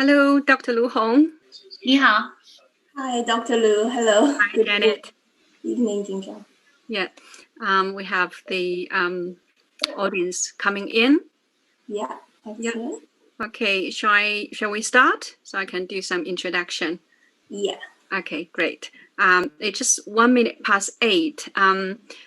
Hello, Dr. Lu Hong. 你好。 Hi, Dr. Lu. Hello. Hi, Good Janet. evening, Jinja. Yeah, we have the audience coming in. Yeah, excellent. Okay, shall we start? So I can do some introduction. Yeah. Okay, great. It's just 1 minute past 8.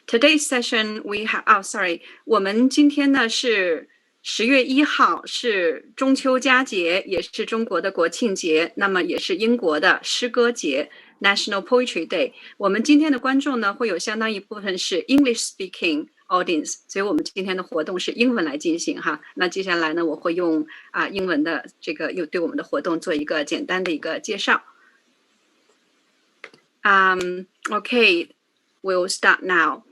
Today's session we have. 我们今天呢是10月1号，是中秋佳节，也是中国的国庆节，那么也是英国的诗歌节 National Poetry Day。我们今天的观众呢，会有相当一部分是 English speaking audience， 所以我们今天的活动是英文来进行哈。那接下来呢，我会用英文的这个又对我们的活动做一个简单的一个介绍。Okay, we'll start now.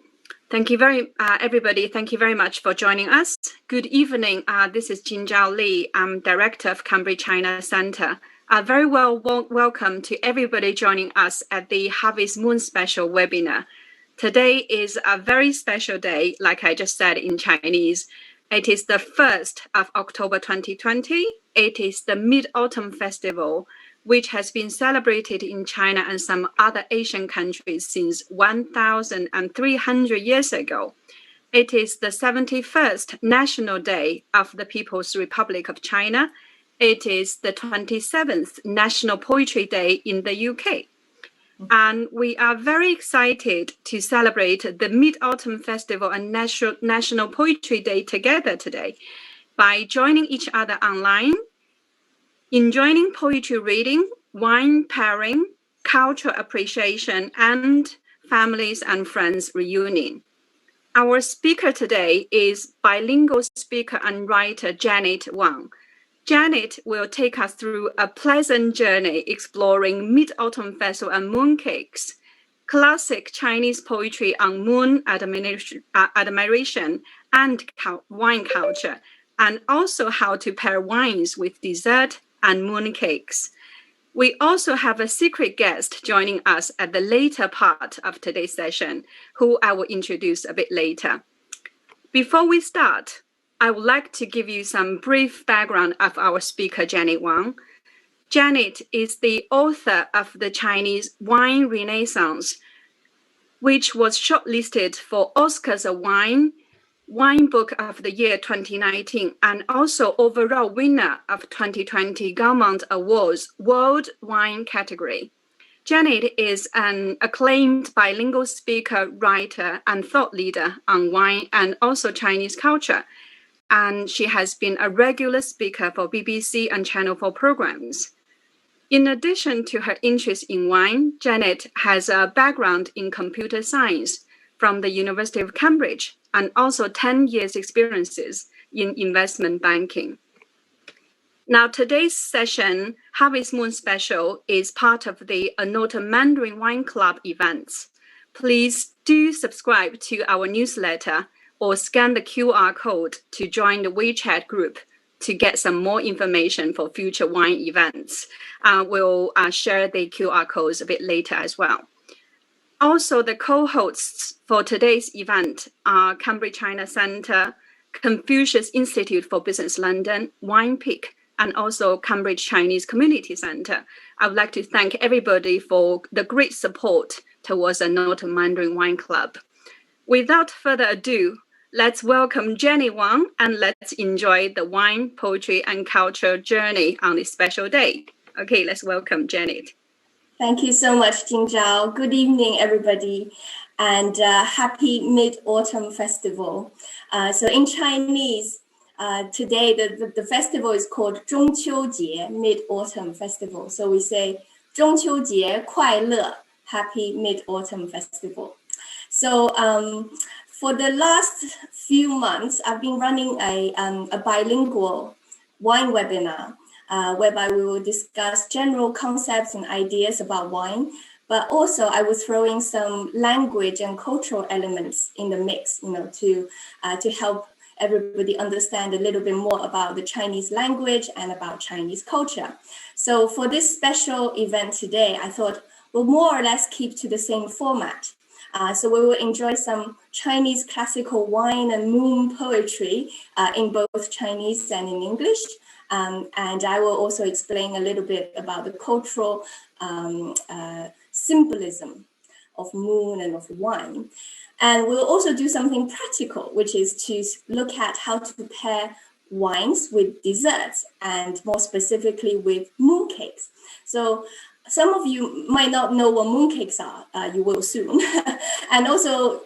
Thank you everybody. Thank you very much for joining us. Good evening. This is Jinzhao Li. I'm director of Cambridge China Center. Very welcome to everybody joining us at the Harvest Moon Special webinar. Today is a very special day, like I just said in Chinese. It is the 1st of October 2020. It is the Mid-Autumn Festival, which has been celebrated in China and some other Asian countries since 1,300 years ago. It is the 71st National Day of the People's Republic of China. It is the 27th National Poetry Day in the UK. And we are very excited to celebrate the Mid-Autumn Festival and National Poetry Day together today by joining each other online, enjoying poetry reading, wine pairing, cultural appreciation, and families and friends reunion. Our speaker today is bilingual speaker and writer Janet Wang. Janet will take us through a pleasant journey exploring Mid-Autumn Festival and mooncakes, classic Chinese poetry on moon admiration and wine culture, and also how to pair wines with dessert and mooncakes. We also have a secret guest joining us at the later part of today's session, who I will introduce a bit later. Before we start, I would like to give you some brief background of our speaker, Janet Wang. Janet is the author of the Chinese Wine Renaissance, which was shortlisted for Oscars of Wine Book of the Year 2019, and also overall winner of 2020 Gaumont Awards World Wine category. Janet is an acclaimed bilingual speaker, writer, and thought leader on wine and also Chinese culture. And she has been a regular speaker for BBC and Channel 4 programs. In addition to her interest in wine, Janet has a background in computer science from the University of Cambridge and also 10 years experiences in investment banking. Now, today's session, Harvest Moon Special, is part of the Anota Mandarin Wine Club events. Please do subscribe to our newsletter or scan the QR code to join the WeChat group to get some more information for future wine events. We'll share the QR codes a bit later as well. Also, the co-hosts for today's event are Cambridge China Center, Confucius Institute for Business London, WinePeak, and also Cambridge Chinese Community Center. I would like to thank everybody for the great support towards the Anota Mandarin Wine Club. Without further ado, let's welcome Jenny Wang and let's enjoy the wine, poetry, and culture journey on this special day. Okay, let's welcome Janet. Thank you so much, Jinzhao. Good evening, everybody, and happy Mid-Autumn Festival. So in Chinese, today the festival is called 中秋节 Mid-Autumn Festival. So we say 中秋节快乐 Happy Mid-Autumn Festival. So for the last few months, I've been running a bilingual wine webinar whereby we will discuss general concepts and ideas about wine, but also I will throw in some language and cultural elements in the mix, to help everybody understand a little bit more about the Chinese language and about Chinese culture. So for this special event today, I thought we'll more or less keep to the same format. So we will enjoy some Chinese classical wine and moon poetry in both Chinese and in English. And I will also explain a little bit about the cultural symbolism of moon and of wine. And we'll also do something practical, which is to look at how to pair wines with desserts, and more specifically with mooncakes. So some of you might not know what mooncakes are. You will soon. And also,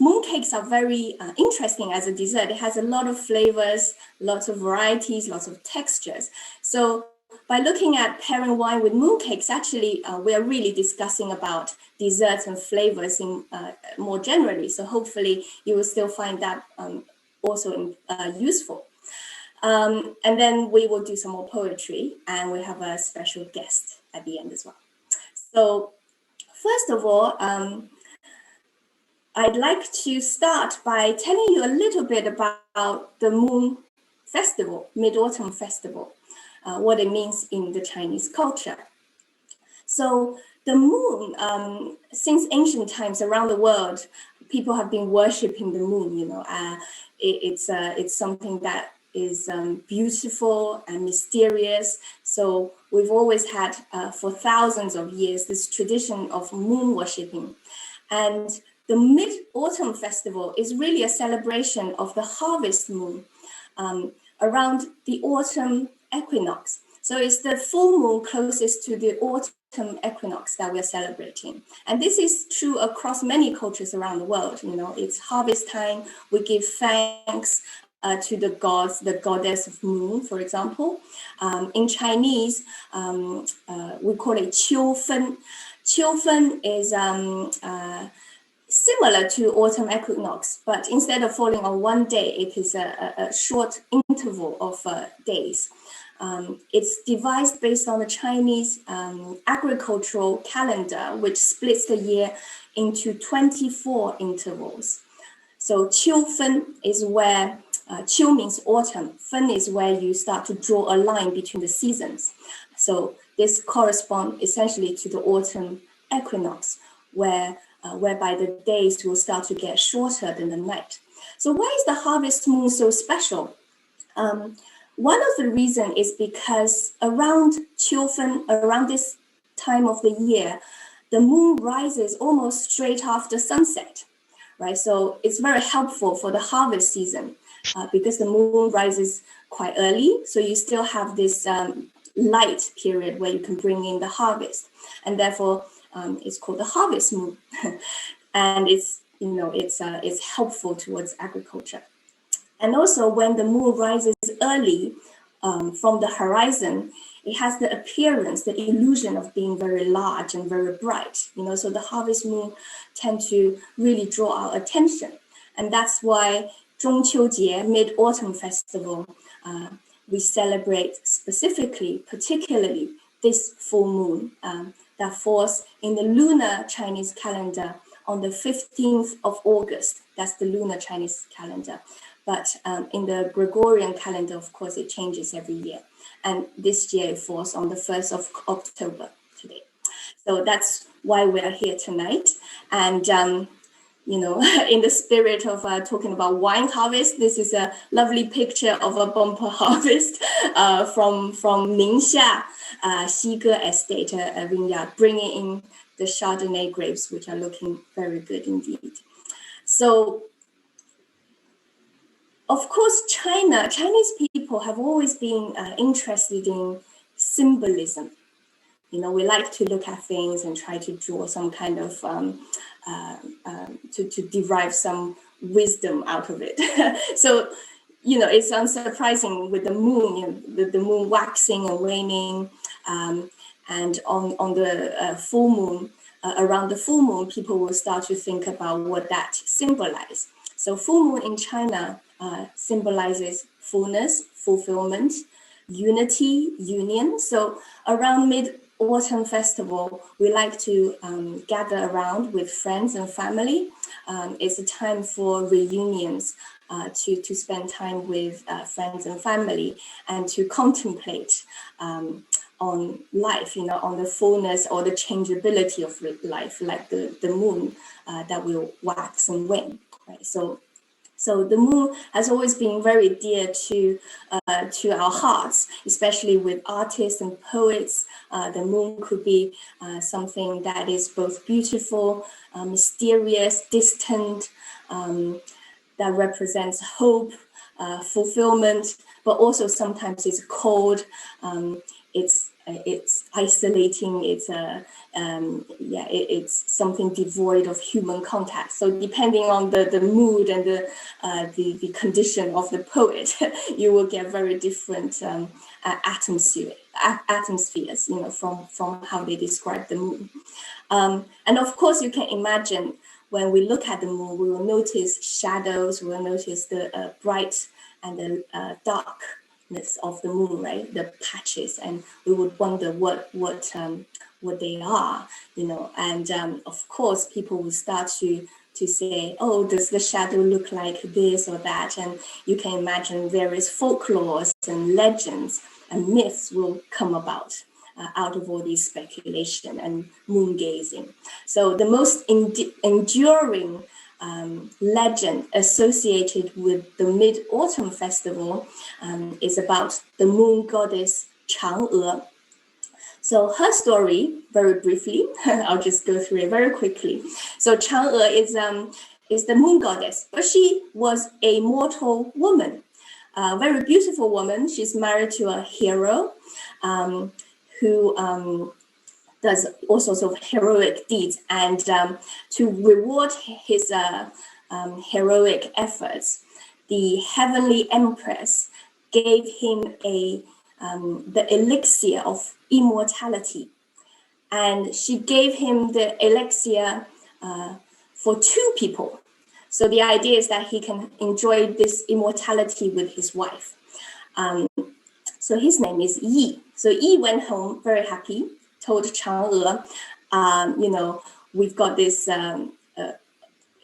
mooncakes are very interesting as a dessert. It has a lot of flavors, lots of varieties, lots of textures. So by looking at pairing wine with mooncakes, actually, we are really discussing about desserts and flavors in more generally. So hopefully, you will still find that also useful. And then we will do some more poetry, and we have a special guest at the end as well. So first of all, I'd like to start by telling you a little bit about the Moon Festival, Mid-Autumn Festival, what it means in the Chinese culture. So the moon, since ancient times around the world, people have been worshipping the moon. It's something that is beautiful and mysterious. So we've always had for thousands of years this tradition of moon worshipping. And the Mid-Autumn Festival is really a celebration of the harvest moon around the autumn equinox. So it's the full moon closest to the autumn equinox that we're celebrating. And this is true across many cultures around the world. It's harvest time. We give thanks to the gods, the goddess of moon, for example. In Chinese, we call it Qiu Fen. Qiu Fen is similar to autumn equinox, but instead of falling on one day, it is a short interval of days. It's devised based on the Chinese agricultural calendar, which splits the year into 24 intervals. So Qiu Fen is where Qiu means autumn. Fen is where you start to draw a line between the seasons. So this corresponds essentially to the autumn equinox, whereby the days will start to get shorter than the night. So why is the harvest moon so special? One of the reasons is because around Qiu Fen, around this time of the year, the moon rises almost straight after sunset, right? So it's very helpful for the harvest season because the moon rises quite early. So you still have this light period where you can bring in the harvest, and therefore it's called the harvest moon. And it's helpful towards agriculture. And also when the moon rises early from the horizon, it has the appearance, the illusion of being very large and very bright. So the harvest moon tend to really draw our attention. And that's why Zhongqiujie, Mid-Autumn Festival, we celebrate particularly this full moon that falls in the lunar Chinese calendar on the 15th of August. That's the lunar Chinese calendar. But in the Gregorian calendar, of course, it changes every year. And this year it falls on the 1st of October today. So that's why we are here tonight. And, in the spirit of talking about wine harvest, this is a lovely picture of a bumper harvest from Ningxia Xige Estate vineyard, bringing in the Chardonnay grapes, which are looking very good indeed. So, of course, Chinese people have always been interested in symbolism. We like to look at things and try to draw some kind of, to derive some wisdom out of it. So, it's unsurprising with the moon, the moon waxing and waning, and on the full moon, around the full moon, people will start to think about what that symbolizes. So full moon in China symbolizes fullness, fulfillment, unity, union. So around Mid-Autumn Festival, we like to gather around with friends and family. It's a time for reunions, to spend time with friends and family, and to contemplate on life, on the fullness or the changeability of life, like the moon that will wax and wane, right? So the moon has always been very dear to our hearts, especially with artists and poets. The moon could be something that is both beautiful, mysterious, distant, that represents hope, fulfillment, but also sometimes it's cold, it's isolating, it's something devoid of human contact. So depending on the mood and the condition of the poet, you will get very different atmospheres, from how they describe the moon. And of course, you can imagine when we look at the moon, we will notice shadows, we will notice the bright and the darkness of the moon, right? The patches, and we would wonder what they are, And of course, people will start to say, oh, does the shadow look like this or that? And you can imagine various folklores and legends and myths will come about out of all these speculation and moon gazing. So the most enduring legend associated with the Mid-Autumn Festival is about the moon goddess Chang'e. So her story, very briefly, I'll just go through it very quickly. So Chang'e is the moon goddess, but she was a mortal woman, a very beautiful woman. She's married to a hero who does all sorts of heroic deeds, and to reward his heroic efforts, the heavenly empress gave him the elixir of immortality, and she gave him the elixir for 2 people. So the idea is that he can enjoy this immortality with his wife. So his name is Yi. So Yi went home very happy, told Chang'e, we've got this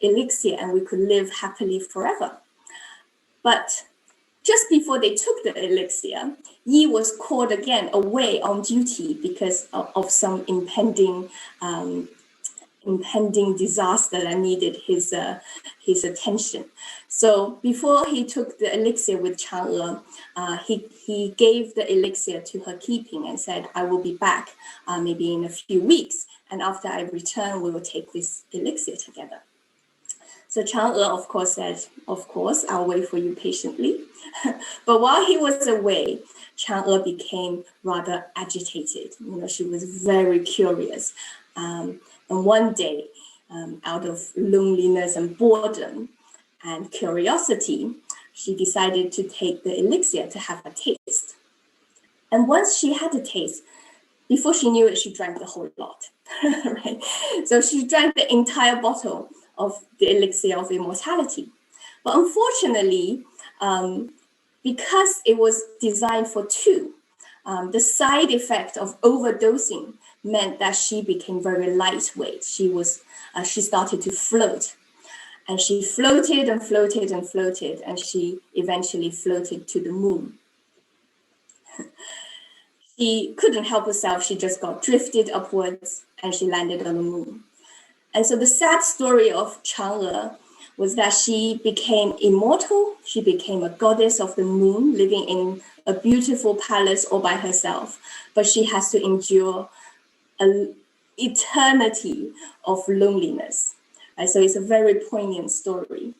elixir and we could live happily forever. But just before they took the elixir, Yi was called again away on duty because of some impending disaster that needed his attention. So before he took the elixir with Chang'e, he gave the elixir to her keeping and said, I will be back maybe in a few weeks. And after I return, we will take this elixir together. So Chang'e, of course, said, of course, I'll wait for you patiently. But while he was away, Chang'e became rather agitated. She was very curious. And one day, out of loneliness and boredom and curiosity, she decided to take the elixir to have a taste. And once she had a taste, before she knew it, she drank the whole lot. Right? So she drank the entire bottle of the elixir of immortality. But unfortunately, because it was designed for 2, the side effect of overdosing meant that she became very lightweight. She started to float, and she floated and floated and floated, and she eventually floated to the moon. She couldn't help herself. She just got drifted upwards, and she landed on the moon. And so the sad story of Chang'e was that she became immortal. She became a goddess of the moon, living in a beautiful palace all by herself. But she has to endure an eternity of loneliness. Right? So it's a very poignant story.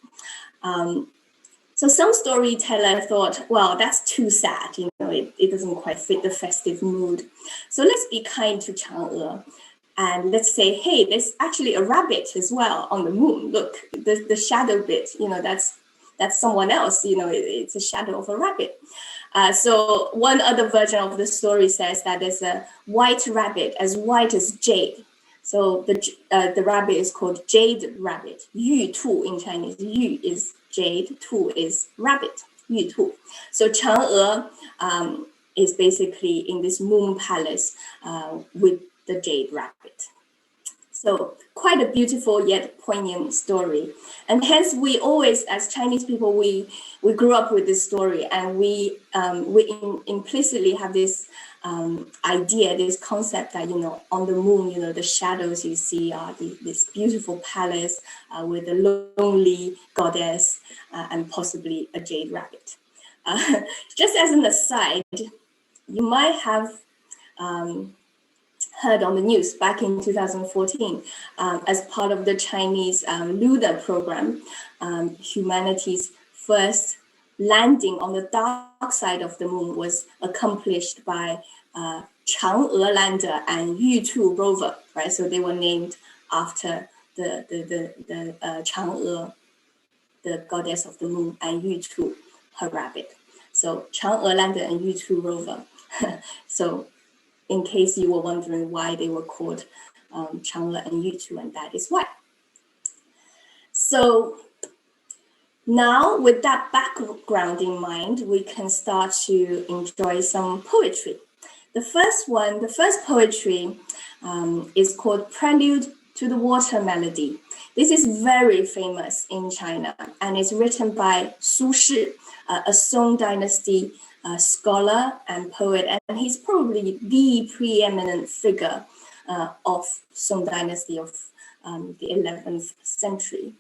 So some storyteller thought, well, that's too sad. It doesn't quite fit the festive mood. So let's be kind to Chang'e. And let's say, hey, there's actually a rabbit as well on the moon. Look, the shadow bit, that's someone else. It's a shadow of a rabbit. So one other version of the story says that there's a white rabbit, as white as jade. So the rabbit is called jade rabbit. Yu tu in Chinese. Yu is jade, tu is rabbit. Yu tu. So Chang'e is basically in this moon palace with the jade rabbit. So quite a beautiful yet poignant story. And hence we always, as Chinese people, we grew up with this story, and we implicitly have this idea, this concept that, on the moon, the shadows you see are this beautiful palace with a lonely goddess and possibly a jade rabbit. Just as an aside, you might have heard on the news back in 2014, as part of the Chinese lunar program, humanity's first landing on the dark side of the moon was accomplished by Chang'e lander and Yutu rover, right? So they were named after the Chang'e, the goddess of the moon, and Yutu, her rabbit. So Chang'e lander and Yutu rover. So in case you were wondering why they were called Chang'e and Yutu, and that is why. So now, with that background in mind, we can start to enjoy some poetry. The first poetry is called Prelude to the Water Melody. This is very famous in China, and it's written by Su Shi, a Song Dynasty scholar and poet, and he's probably the preeminent figure of Song Dynasty of the 11th century.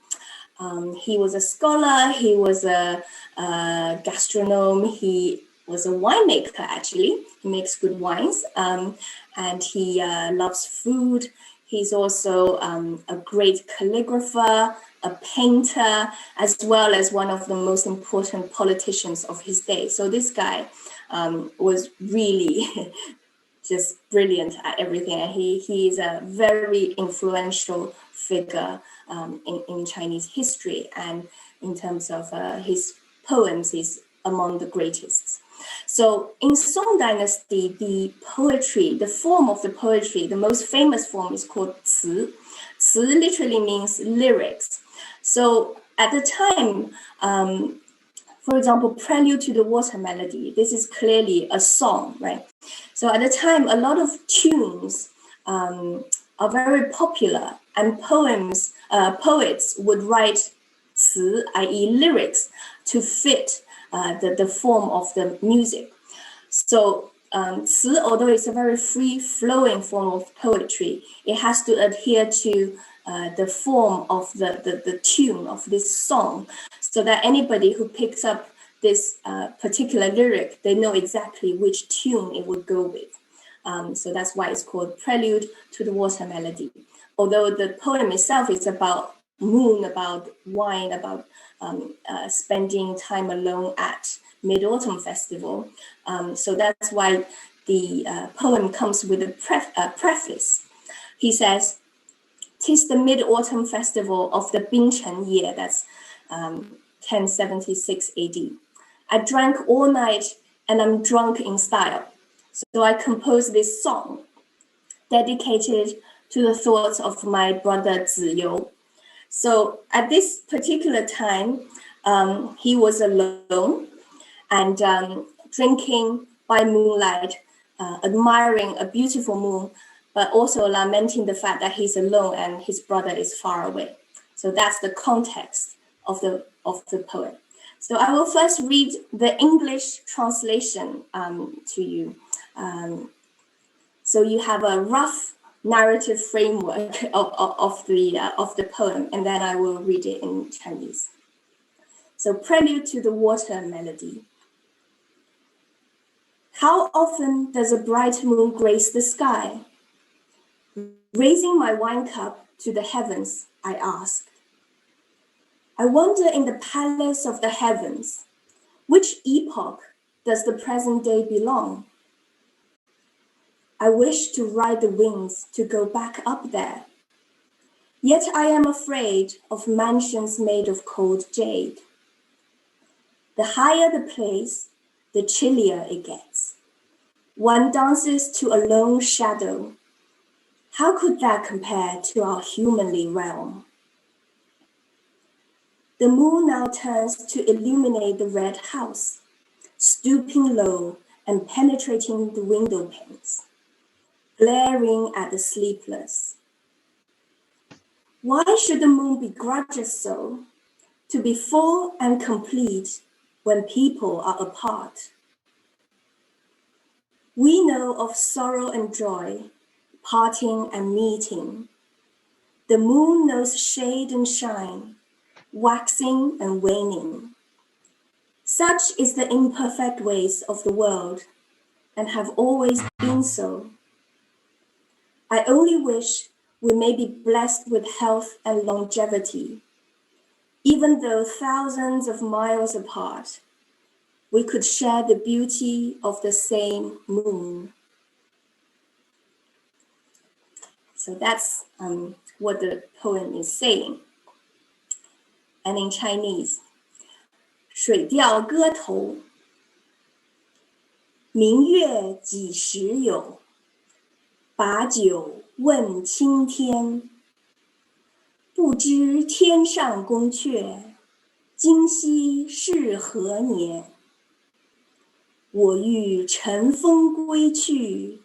He was a scholar, he was a gastronome, he was a winemaker, actually. He makes good wines, and he loves food. He's also a great calligrapher, a painter, as well as one of the most important politicians of his day. So this guy was really just brilliant at everything. And he is a very influential figure in Chinese history. And in terms of his poems, he's among the greatest. So in Song Dynasty, the poetry, the form of the poetry, the most famous form is called ci. Ci literally means lyrics. So at the time, for example, Prelude to the Water Melody, this is clearly a song, right? So at the time, a lot of tunes are very popular, and poets would write ci, i.e. lyrics, to fit the form of the music. So ci, although it's a very free-flowing form of poetry, it has to adhere to the form of the tune of this song, so that anybody who picks up this particular lyric, they know exactly which tune it would go with. So that's why it's called Prelude to the Water Melody. Although the poem itself is about moon, about wine, about spending time alone at Mid-Autumn Festival. So that's why the poem comes with a preface. He says, "'Tis the Mid-Autumn Festival of the Bingchen year," that's 1076 AD. "I drank all night and I'm drunk in style. So I composed this song dedicated to the thoughts of my brother Ziyou." So at this particular time, he was alone and drinking by moonlight, admiring a beautiful moon, but also lamenting the fact that he's alone and his brother is far away. So that's the context of the poem. So I will first read the English translation to you. So you have a rough narrative framework of the poem, and then I will read it in Chinese. So Prelude to the Water Melody. How often does a bright moon grace the sky? Raising my wine cup to the heavens, I ask. I wonder in the palace of the heavens, which epoch does the present day belong? I wish to ride the wings to go back up there. Yet I am afraid of mansions made of cold jade. The higher the place, the chillier it gets. One dances to a lone shadow. How could that compare to our humanly realm? The moon now turns to illuminate the red house, stooping low and penetrating the window panes, glaring at the sleepless. Why should the moon begrudge us so, to be full and complete when people are apart? We know of sorrow and joy, parting and meeting. The moon knows shade and shine, waxing and waning. Such is the imperfect ways of the world, and have always been so. I only wish we may be blessed with health and longevity. Even though thousands of miles apart, we could share the beauty of the same moon. So that's what the poem is saying. And in Chinese, 水调歌头，明月几时有？把酒问青天。不知天上宫阙，今夕是何年？我欲乘风归去，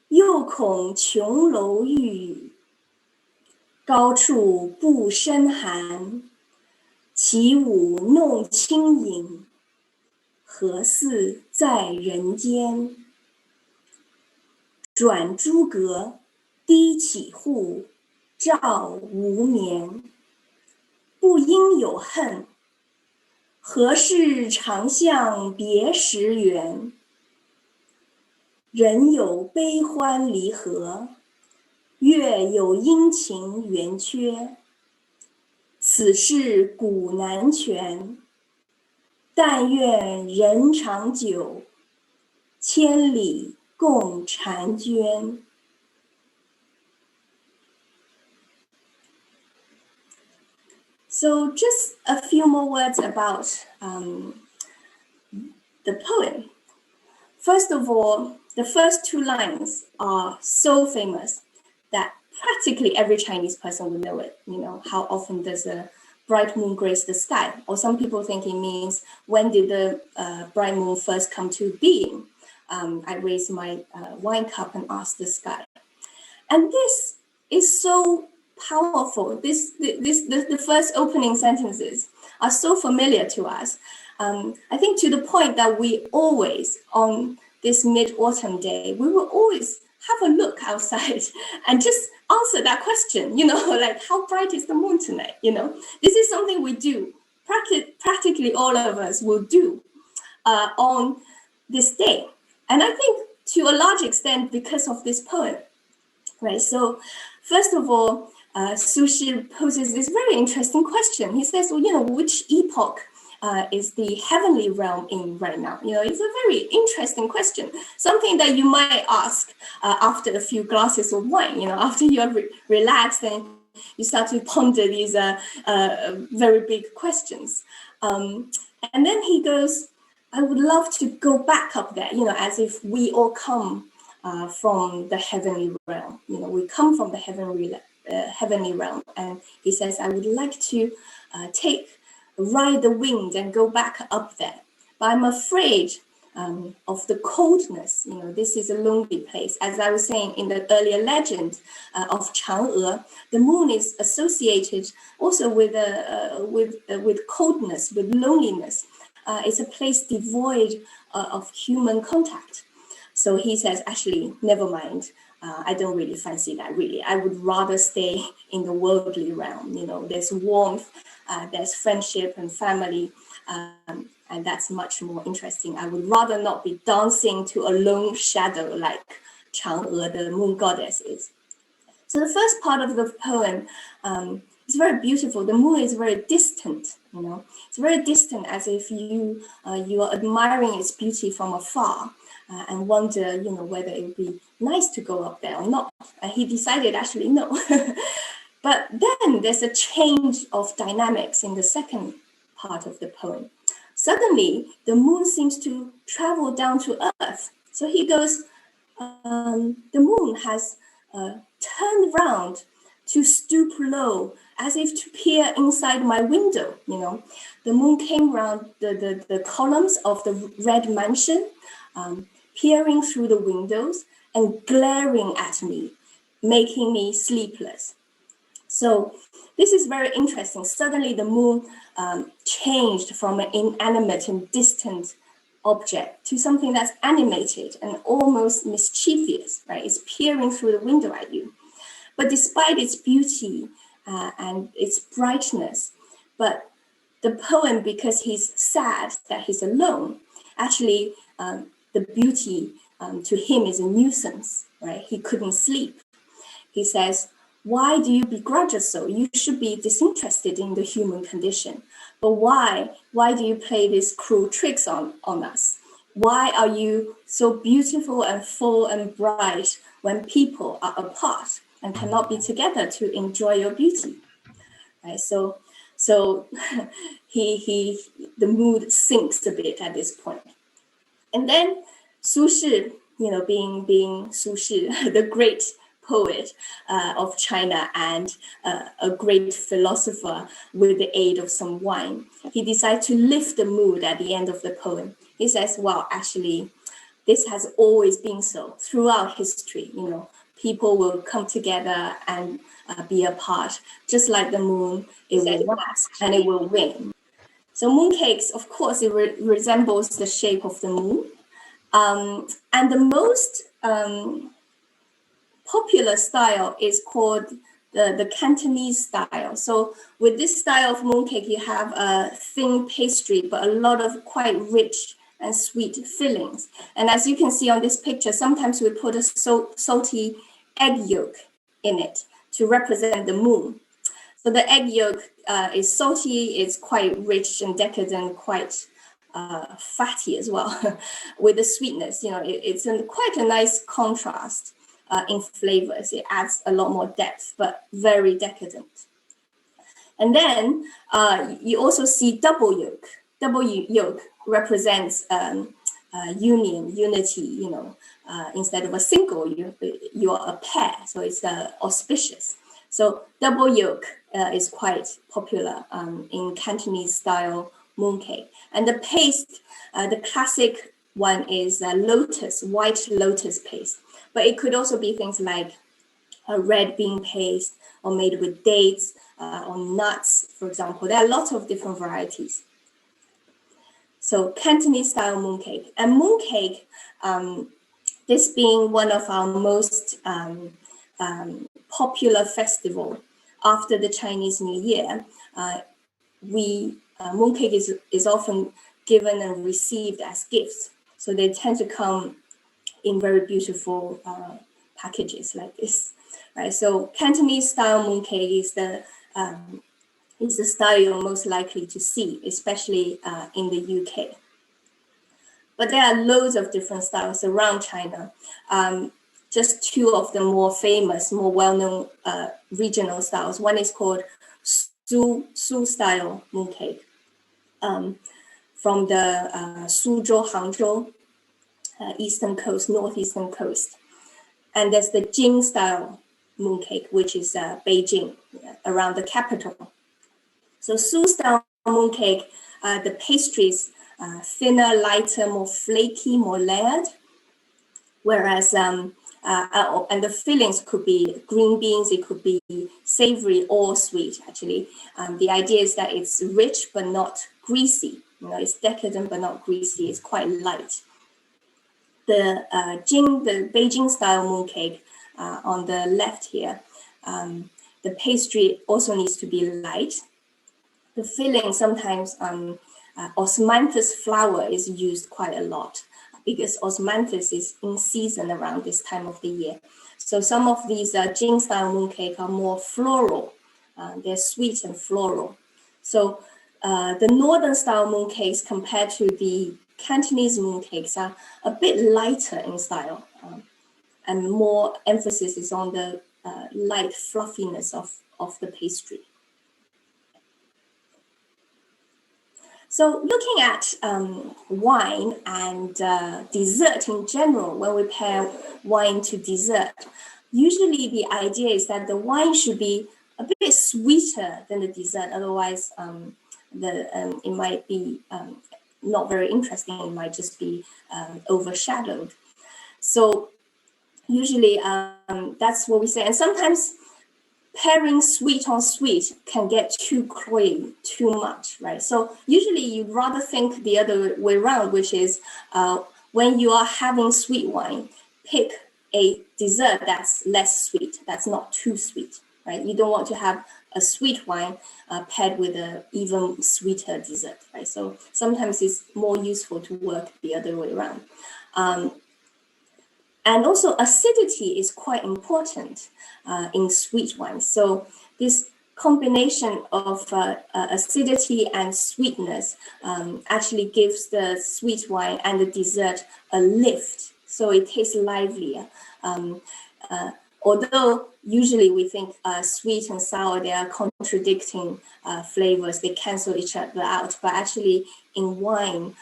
又恐琼楼玉宇。高处不胜寒，起舞弄清影，何似在人间？转朱阁，低绮户，照无眠。不应有恨，何事长向别时圆？人有悲欢离合，月有阴晴圆缺。此事古难全，但愿人长久，千里共婵娟。So just a few more words about the poem. First of all, the first two lines are so famous that practically every Chinese person will know it. You know, how often does a bright moon grace the sky? Or some people think it means, when did the bright moon first come to being? I raise my wine cup and ask the sky. And this is so powerful. The first opening sentences are so familiar to us. I think to the point that we always, on this mid-autumn day, we will always have a look outside and just answer that question, you know, like, how bright is the moon tonight? You know, this is something we do. Practically all of us will do on this day. And I think to a large extent because of this poem, right? So first of all, Su Shi poses this very interesting question. He says, well, you know, which epoch is the heavenly realm in right now? You know, it's a very interesting question. Something that you might ask after a few glasses of wine, you know, after you're relaxed and you start to ponder these very big questions. And then he goes, I would love to go back up there, you know, as if we all come from the heavenly realm. You know, we come from the heavenly realm. And he says, I would like to ride the wind and go back up there. But I'm afraid of the coldness. You know, this is a lonely place. As I was saying in the earlier legend of Chang'e, the moon is associated also with coldness, with loneliness. It's a place devoid of human contact. So he says, actually, never mind. I don't really fancy that, really. I would rather stay in the worldly realm. You know, there's warmth, there's friendship and family, and that's much more interesting. I would rather not be dancing to a lone shadow like Chang'e, the moon goddess, is. So the first part of the poem is very beautiful. The moon is very distant, you know. It's very distant, as if you are admiring its beauty from afar. And wonder, you know, whether it would be nice to go up there or not. And he decided actually no. But then there's a change of dynamics in the second part of the poem. Suddenly, the moon seems to travel down to earth. So he goes, the moon has turned round to stoop low, as if to peer inside my window, you know. The moon came round the columns of the red mansion, peering through the windows and glaring at me, making me sleepless. So this is very interesting. Suddenly the moon changed from an inanimate and distant object to something that's animated and almost mischievous, right? It's peering through the window at you. But despite its beauty and its brightness, but the poem, because he's sad that he's alone, actually the beauty to him is a nuisance, right? He couldn't sleep. He says, why do you begrudge us so? You should be disinterested in the human condition. But why do you play these cruel tricks on us? Why are you so beautiful and full and bright when people are apart and cannot be together to enjoy your beauty? Right? So the mood sinks a bit at this point. And then Su Shi, being Su Shi, the great poet of China and a great philosopher with the aid of some wine, he decides to lift the mood at the end of the poem. He says, well, actually, this has always been so throughout history. People will come together and be apart, just like the moon, it will wax and it will wane. So mooncakes, of course, it resembles the shape of the moon. And the most popular style is called the Cantonese style. So with this style of mooncake, you have a thin pastry, but a lot of quite rich and sweet fillings. And as you can see on this picture, sometimes we put a salty egg yolk in it to represent the moon. So the egg yolk is salty, it's quite rich and decadent, quite fatty as well, with the sweetness. It's quite a nice contrast in flavors. It adds a lot more depth, but very decadent. And then you also see double yolk. Double yolk represents union, unity. Instead of a single, you are a pair, so it's auspicious. So double yolk is quite popular in Cantonese style mooncake. And the paste, the classic one is white lotus paste. But it could also be things like a red bean paste or made with dates or nuts, for example. There are lots of different varieties. So Cantonese style mooncake. And mooncake, this being one of our most popular festival after the Chinese New Year, mooncake is often given and received as gifts. So they tend to come in very beautiful packages like this, right? So Cantonese style mooncake is the style you're most likely to see, especially in the UK. But there are loads of different styles around China. Just two of the more famous, more well-known regional styles. One is called Su style mooncake from the Suzhou, Hangzhou, eastern coast, northeastern coast. And there's the Jing style mooncake, which is Beijing, around the capital. So Su style mooncake, the pastries thinner, lighter, more flaky, more layered. Whereas, and the fillings could be green beans, it could be savory or sweet, actually. The idea is that it's rich but not greasy. It's decadent but not greasy. It's quite light. The Beijing style mooncake on the left here, the pastry also needs to be light. The filling sometimes osmanthus flour is used quite a lot because osmanthus is in season around this time of the year. So some of these Jing style mooncake are more floral. They're sweet and floral. So the northern style mooncakes compared to the Cantonese mooncakes are a bit lighter in style, and more emphasis is on the light fluffiness of the pastry. So looking at wine and dessert in general, when we pair wine to dessert, usually the idea is that the wine should be a bit sweeter than the dessert. Otherwise, it might be not very interesting. It might just be overshadowed. So usually that's what we say. And sometimes pairing sweet on sweet can get too cloying, too much, right? So usually you'd rather think the other way around, which is when you are having sweet wine, pick a dessert that's less sweet, that's not too sweet, right? You don't want to have a sweet wine paired with an even sweeter dessert, right? So sometimes it's more useful to work the other way around. And also acidity is quite important in sweet wines. So this combination of acidity and sweetness actually gives the sweet wine and the dessert a lift. So it tastes livelier. Although usually we think sweet and sour, they are contradicting flavors, they cancel each other out. But actually in wine,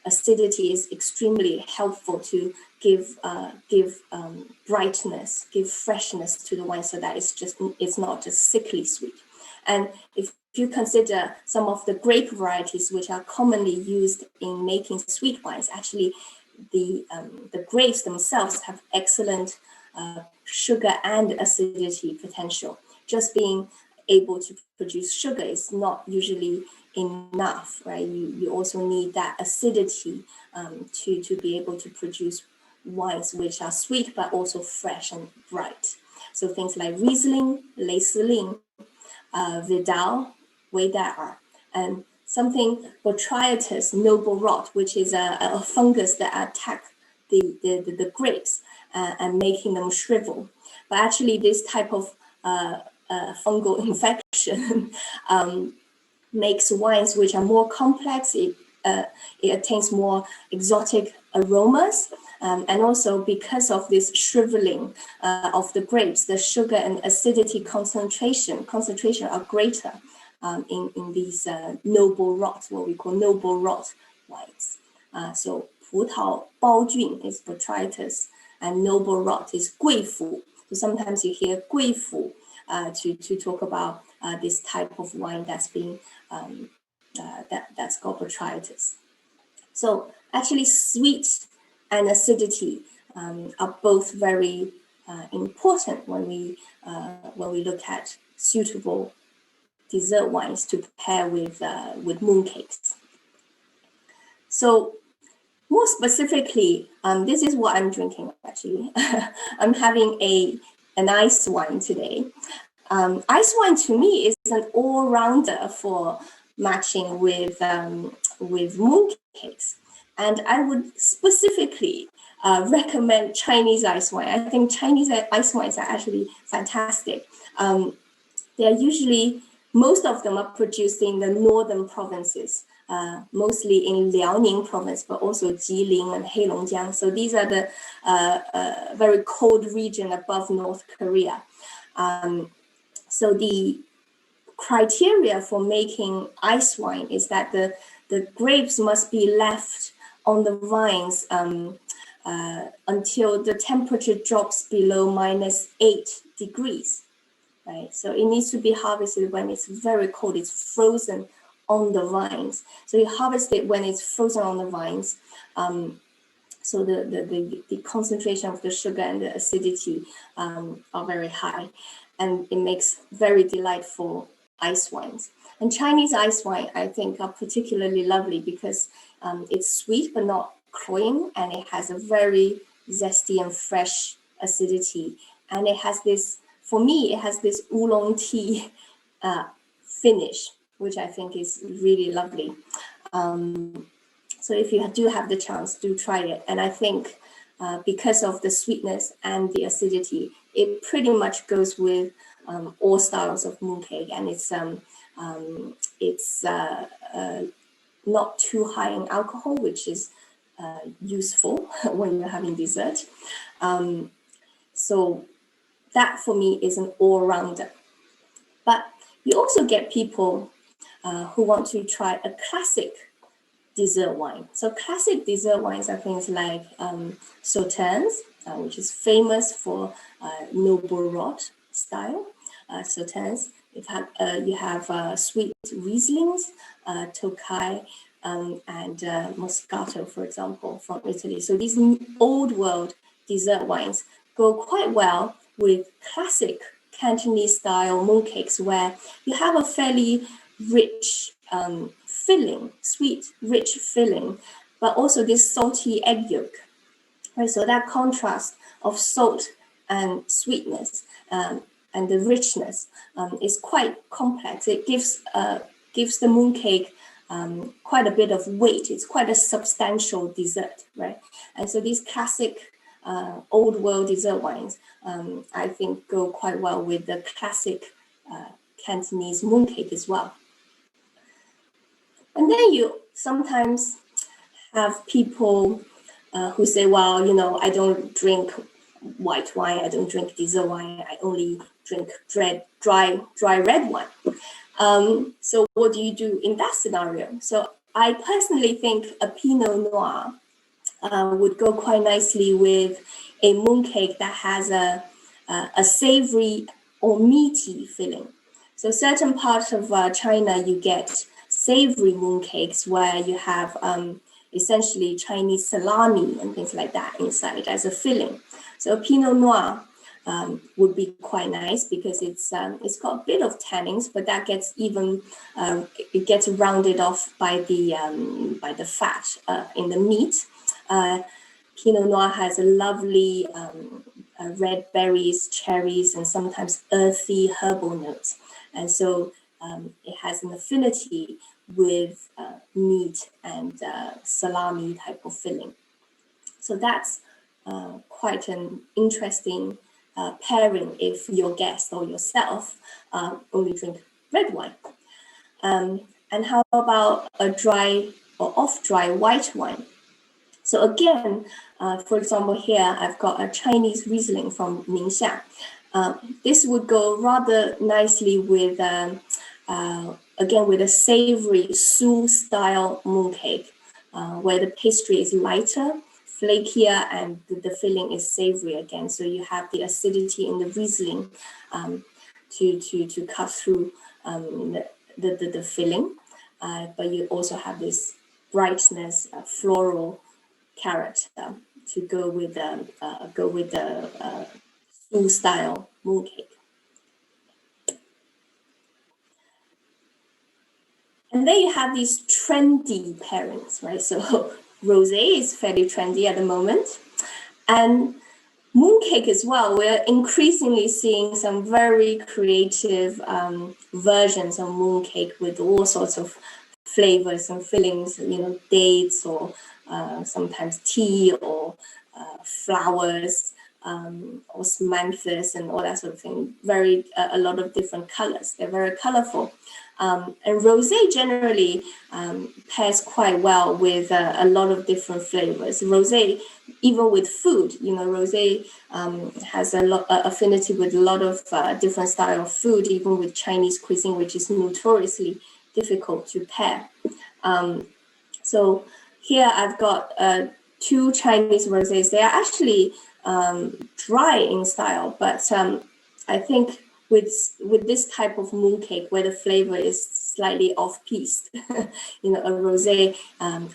acidity is extremely helpful to give brightness, give freshness to the wine, so that it's not just sickly sweet. And if you consider some of the grape varieties which are commonly used in making sweet wines, actually the grapes themselves have excellent sugar and acidity potential. Just being able to produce sugar is not usually enough, right? You also need that acidity to be able to produce wines which are sweet but also fresh and bright. So things like Riesling, Riesling, Vidal, Weidar, and something Botrytis noble rot, which is a fungus that attack the grapes and making them shrivel. But actually this type of fungal infection makes wines which are more complex. It attains more exotic aromas, and also because of this shriveling of the grapes, the sugar and acidity concentration are greater in these noble rot, what we call noble rot wines. So 葡萄包菌 is botrytis, and noble rot is 贵腐. So sometimes you hear 贵腐 to talk about this type of wine that's being that's called botrytis. So actually sweet and acidity are both very important when we look at suitable dessert wines to pair with mooncakes. So more specifically, this is what I'm drinking actually. I'm having an ice wine today. Ice wine to me is an all-rounder for matching with mooncakes. And I would specifically recommend Chinese ice wine. I think Chinese ice wines are actually fantastic. They're usually, most of them are produced in the northern provinces, mostly in Liaoning province, but also Jilin and Heilongjiang. So these are the very cold region above North Korea. So the criteria for making ice wine is that the grapes must be left on the vines until the temperature drops below -8 degrees, right? So it needs to be harvested when it's very cold, it's frozen on the vines. So you harvest it when it's frozen on the vines. So the concentration of the sugar and the acidity are very high, and it makes very delightful ice wines. And Chinese ice wine, I think, are particularly lovely because it's sweet but not cloying, and it has a very zesty and fresh acidity. And it has this, for me, it has this oolong tea finish, which I think is really lovely. So if you do have the chance, do try it. And I think because of the sweetness and the acidity, it pretty much goes with all styles of mooncake, and it's not too high in alcohol, which is useful when you're having dessert. So that for me is an all-rounder. But you also get people who want to try a classic dessert wine. So classic dessert wines are things like Sauternes, which is famous for noble rot style. Sauternes, you have sweet Rieslings, Tokai, and Moscato, for example, from Italy. So these old world dessert wines go quite well with classic Cantonese style mooncakes where you have a fairly rich filling, sweet, rich filling, but also this salty egg yolk. Right? So that contrast of salt and sweetness and the richness is quite complex. It gives the mooncake quite a bit of weight. It's quite a substantial dessert, right? And so these classic old world dessert wines, I think, go quite well with the classic Cantonese mooncake as well. And then you sometimes have people who say, well, you know, I don't drink white wine, I don't drink dessert wine, I only drink dry red wine. So what do you do in that scenario? So I personally think a Pinot Noir would go quite nicely with a mooncake that has a savory or meaty filling. So certain parts of China, you get savory mooncakes where you have essentially Chinese salami and things like that inside as a filling. So Pinot Noir would be quite nice because it's got a bit of tannins, but that gets even it gets rounded off by the fat in the meat. Pinot Noir has a lovely red berries, cherries, and sometimes earthy herbal notes, and so it has an affinity with meat and salami type of filling. So that's quite an interesting pairing if your guest or yourself only drink red wine. And how about a dry or off-dry white wine? So again, for example, here I've got a Chinese Riesling from Ningxia. This would go rather nicely with, again, with a savory Su style mooncake, where the pastry is lighter, flakier, and the filling is savory again. So you have the acidity in the Riesling to cut through the filling, but you also have this brightness, floral character to go with the Su style mooncake. And then you have these trendy pairings, right? So rosé is fairly trendy at the moment, and mooncake as well. We're increasingly seeing some very creative versions of mooncake with all sorts of flavors and fillings. You know, dates or sometimes tea or flowers or smanthus and all that sort of thing. A lot of different colors. They're very colorful. And rosé generally pairs quite well with a lot of different flavors. Rosé, even with food, you know, rosé has a lot affinity with a lot of different style of food, even with Chinese cuisine, which is notoriously difficult to pair. So here I've got two Chinese rosés. They are actually dry in style, but I think with this type of mooncake where the flavor is slightly off-piste, you know, a rosé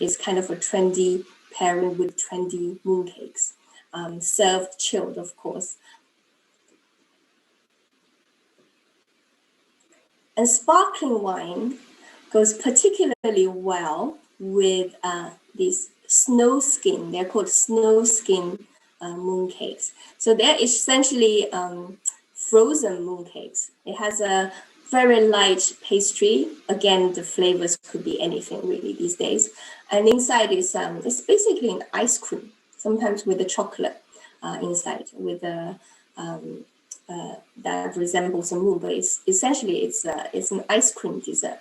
is kind of a trendy pairing with trendy mooncakes, served chilled, of course. And sparkling wine goes particularly well with these snow skin. They're called snow skin mooncakes. So they're essentially frozen mooncakes. It has a very light pastry. Again, the flavors could be anything really these days. And inside is it's basically an ice cream, sometimes with a chocolate inside, with a that resembles a moon, but it's essentially it's an ice cream dessert.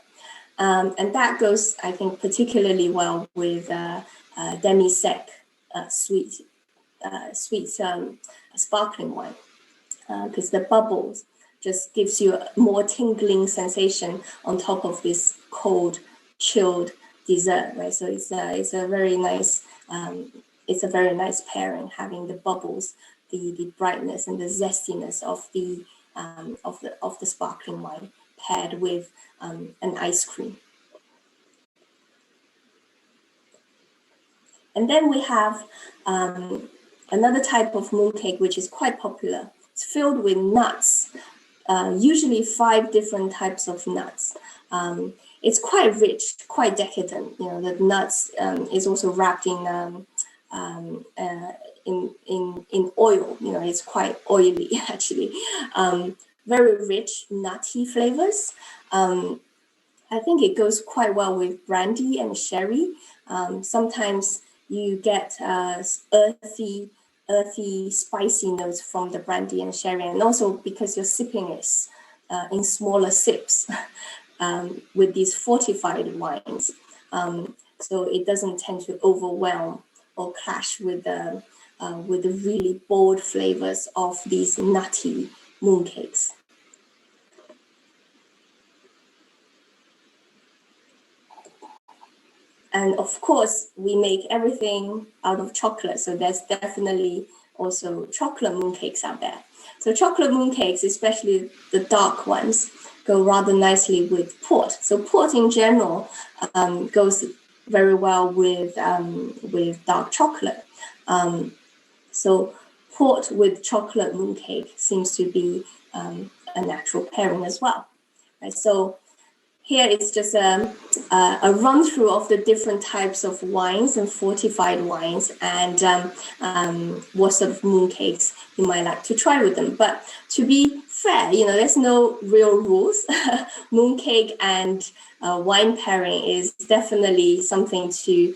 And that goes, I think, particularly well with demi-sec sweet sparkling wine, because the bubbles just gives you a more tingling sensation on top of this cold, chilled dessert, right? So it's a very nice pairing, having the bubbles, the brightness and the zestiness of the sparkling wine paired with an ice cream. And then we have another type of mooncake which is quite popular. It's filled with nuts, usually 5 different types of nuts. It's quite rich, quite decadent. You know, the nuts is also wrapped in oil. You know, it's quite oily actually. Very rich, nutty flavors. I think it goes quite well with brandy and sherry. Sometimes you get earthy, spicy notes from the brandy and sherry, and also because you're sipping it in smaller sips with these fortified wines, so it doesn't tend to overwhelm or clash with the really bold flavors of these nutty mooncakes. And of course, we make everything out of chocolate. So there's definitely also chocolate mooncakes out there. So chocolate mooncakes, especially the dark ones, go rather nicely with port. So port in general goes very well with dark chocolate. So port with chocolate mooncake seems to be a natural pairing as well. Right? So here is just a run through of the different types of wines and fortified wines, and what sort of mooncakes you might like to try with them. But to be fair, you know, there's no real rules. Mooncake and wine pairing is definitely something to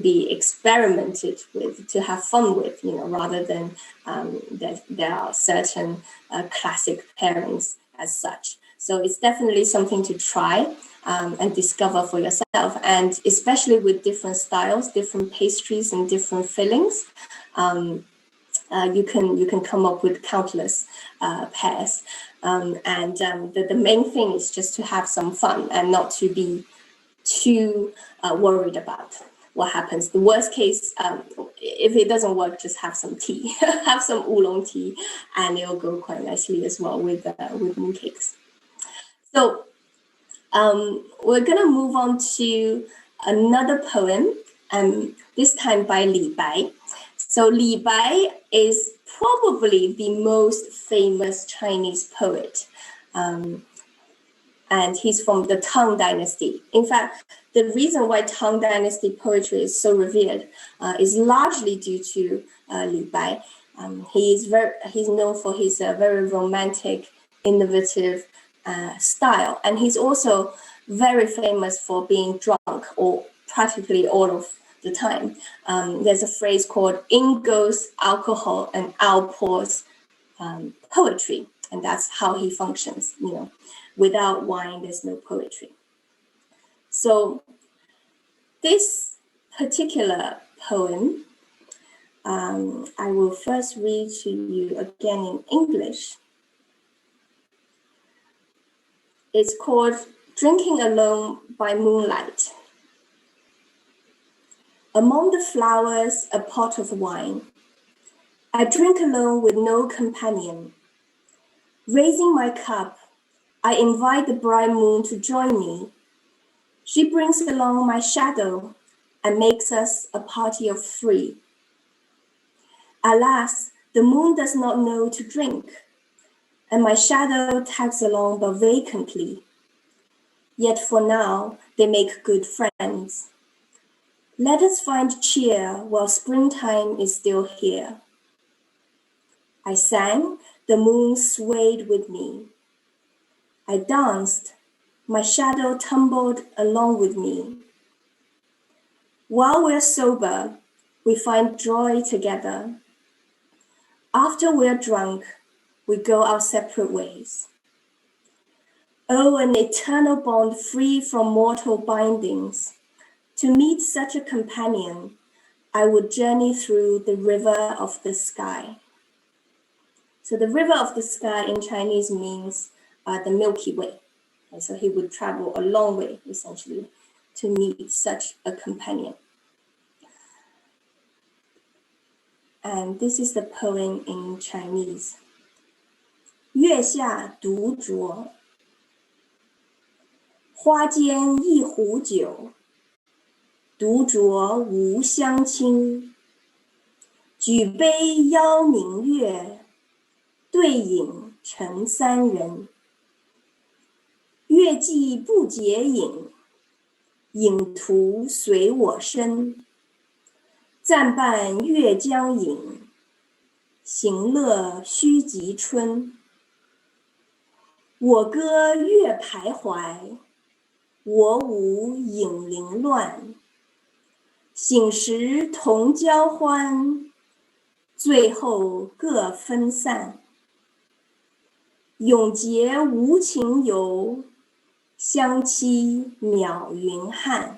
be experimented with, to have fun with, you know, rather than there are certain classic pairings as such. So it's definitely something to try and discover for yourself, and especially with different styles, different pastries, and different fillings, you can come up with countless pairs. The main thing is just to have some fun and not to be too worried about what happens. The worst case, if it doesn't work, just have some tea, have some oolong tea, and it'll go quite nicely as well with mooncakes. So we're going to move on to another poem, this time by Li Bai. So Li Bai is probably the most famous Chinese poet, and he's from the Tang Dynasty. In fact, the reason why Tang Dynasty poetry is so revered is largely due to Li Bai. He's known for his very romantic, innovative style, and he's also very famous for being drunk or practically all of the time. There's a phrase called "in goes alcohol and out pours poetry," and that's how he functions. You know, without wine, there's no poetry. So this particular poem, I will first read to you again in English. It's called "Drinking Alone by Moonlight." Among the flowers, a pot of wine. I drink alone with no companion. Raising my cup, I invite the bright moon to join me. She brings along my shadow and makes us a party of 3. Alas, the moon does not know to drink, and my shadow tags along but vacantly. Yet for now, they make good friends. Let us find cheer while springtime is still here. I sang, the moon swayed with me. I danced, my shadow tumbled along with me. While we're sober, we find joy together. After we're drunk, we go our separate ways. Oh, an eternal bond free from mortal bindings. To meet such a companion, I would journey through the river of the sky. So the river of the sky in Chinese means the Milky Way. And so he would travel a long way, essentially, to meet such a companion. And this is the poem in Chinese. 月下独酌，花间一壶酒，独酌无相亲。举杯邀明月，对影成三人。月既不解饮，影徒随我身。暂伴月将影，行乐须及春。我歌月徘徊，我舞影零乱。醒时同交欢，醉后各分散。永结无情游，相期邈云汉。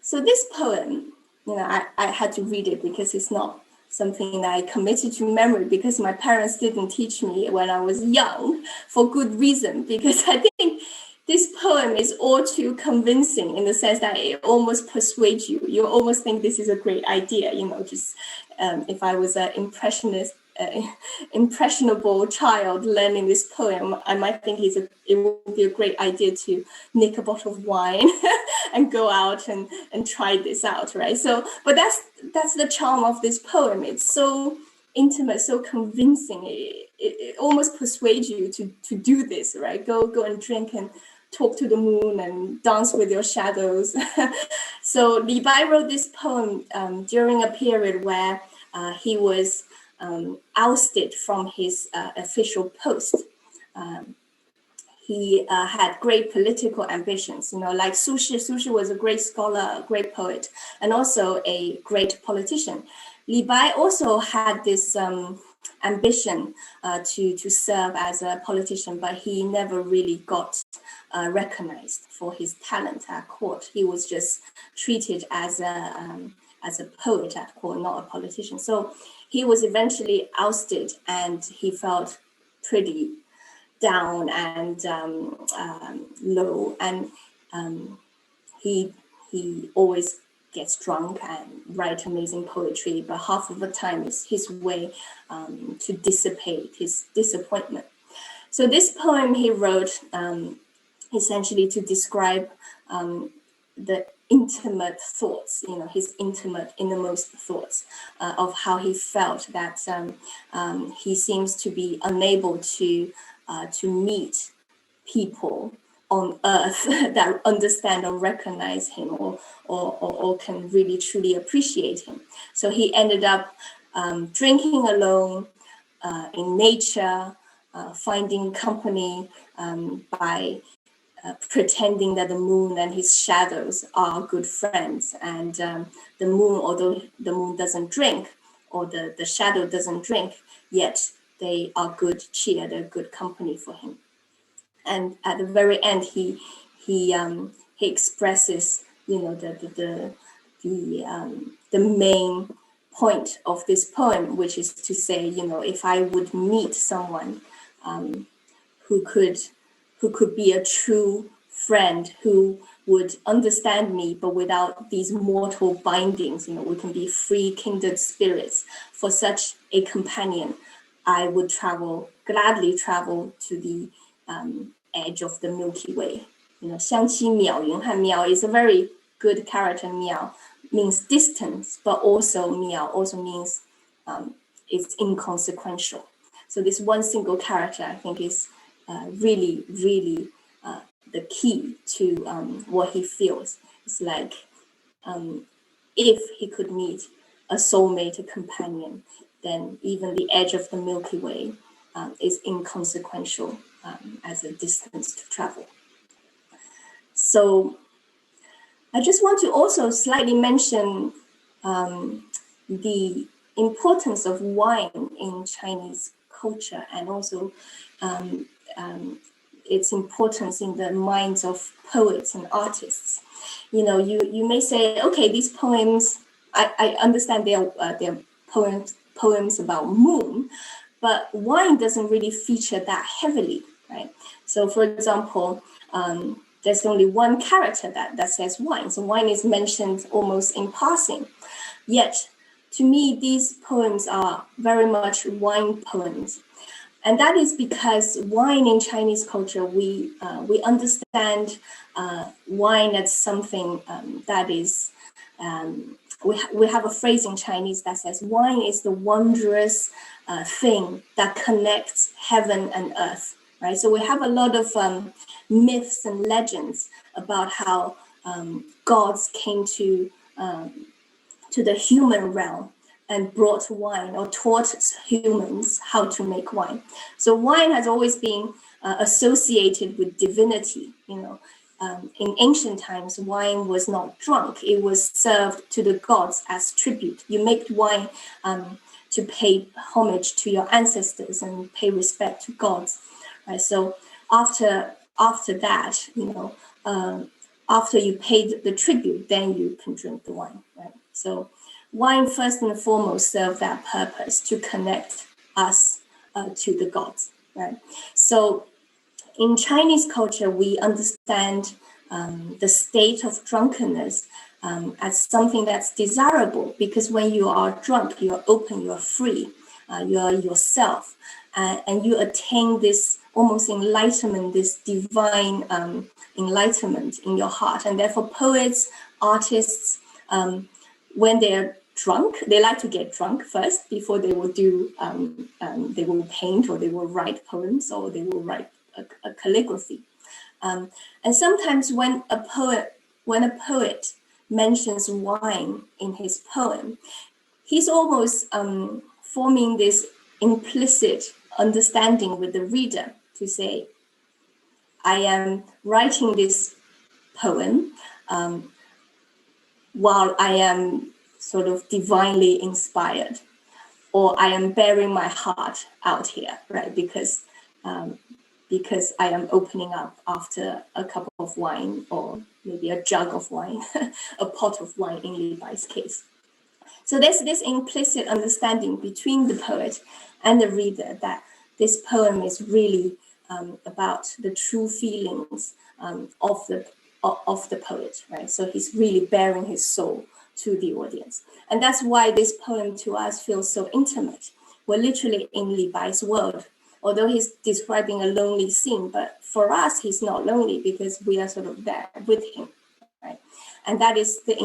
So this poem, I had to read it because it's not something that I committed to memory because my parents didn't teach me when I was young for good reason, because I think this poem is all too convincing in the sense that it almost persuades you. You almost think this is a great idea, just if I was an impressionable child learning this poem, I might think it would be a great idea to nick a bottle of wine and go out and try this out, right? So, but that's the charm of this poem. It's so intimate, so convincing. It almost persuades you to do this, right? Go and drink and talk to the moon and dance with your shadows. So Li Bai wrote this poem during a period where he was ousted from his official post. He had great political ambitions, like Su Shi. Su Shi was a great scholar, a great poet, and also a great politician. Li Bai also had this ambition to serve as a politician, but he never really got recognized for his talent at court. He was just treated as a poet at court, not a politician. So he was eventually ousted, and he felt pretty down and low, and he always gets drunk and write amazing poetry, but half of the time is his way to dissipate his disappointment. So this poem he wrote essentially to describe the intimate thoughts, his innermost thoughts of how he felt that he seems to be unable to meet people on earth that understand or recognize him or can really truly appreciate him. So he ended up drinking alone in nature, finding company by pretending that the moon and his shadows are good friends. And the moon, although the moon doesn't drink, or the shadow doesn't drink, yet they are good cheer, they're good company for him. And at the very end, he expresses, the main point of this poem, which is to say, if I would meet someone who could be a true friend, who would understand me, but without these mortal bindings, we can be free kindred spirits. For such a companion, I would gladly travel to the edge of the Milky Way. 相期邈云汉, miao is a very good character. Miao means distance, but also miao also means it's inconsequential. So this one single character, I think, is really, really the key to what he feels. It's like if he could meet a soulmate, a companion, then even the edge of the Milky Way is inconsequential as a distance to travel. So I just want to also slightly mention the importance of wine in Chinese culture, and also its importance in the minds of poets and artists. You may say, okay, these poems, I understand they're poems about moon, but wine doesn't really feature that heavily, right? So for example, there's only one character that says wine. So wine is mentioned almost in passing. Yet, to me, these poems are very much wine poems. And that is because wine in Chinese culture, we understand wine as something that is we have a phrase in Chinese that says wine is the wondrous thing that connects heaven and earth, right? So we have a lot of myths and legends about how gods came to the human realm and brought wine or taught humans how to make wine. So wine has always been associated with divinity. In ancient times, wine was not drunk. It was served to the gods as tribute. You make wine to pay homage to your ancestors and pay respect to gods. Right? So after that, after you paid the tribute, then you can drink the wine. Right? So wine first and foremost served that purpose to connect us to the gods. Right? So in Chinese culture, we understand the state of drunkenness as something that's desirable, because when you are drunk, you're open, you're free, you are yourself, and you attain this almost enlightenment, this divine enlightenment in your heart. And therefore, poets, artists, when they're drunk, they like to get drunk first before they will do, they will paint, or they will write poems, or they will write a calligraphy. And sometimes when a poet mentions wine in his poem, he's almost forming this implicit understanding with the reader to say, I am writing this poem while I am sort of divinely inspired, or I am bearing my heart out here, right? Because I am opening up after a cup of wine, or maybe a jug of wine, a pot of wine in Levi's case. So there's this implicit understanding between the poet and the reader that this poem is really about the true feelings of the poet, right? So he's really bearing his soul to the audience. And that's why this poem to us feels so intimate. We're literally in Levi's world, although he's describing a lonely scene, but for us, he's not lonely because we are sort of there with him, right? And that is the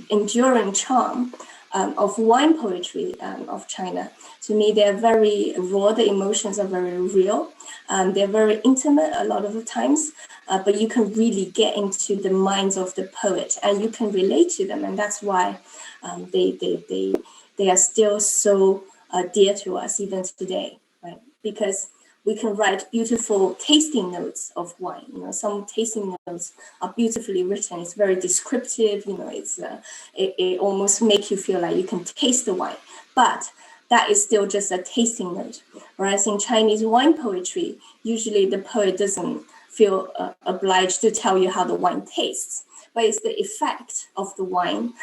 enduring charm of wine poetry of China. To me, they're very raw, the emotions are very real. They're very intimate a lot of the times, but you can really get into the minds of the poet and you can relate to them. And that's why they are still so dear to us even today, right? Because we can write beautiful tasting notes of wine. Some tasting notes are beautifully written. It's very descriptive. It almost makes you feel like you can taste the wine. But that is still just a tasting note. Whereas in Chinese wine poetry, usually the poet doesn't feel obliged to tell you how the wine tastes, but it's the effect of the wine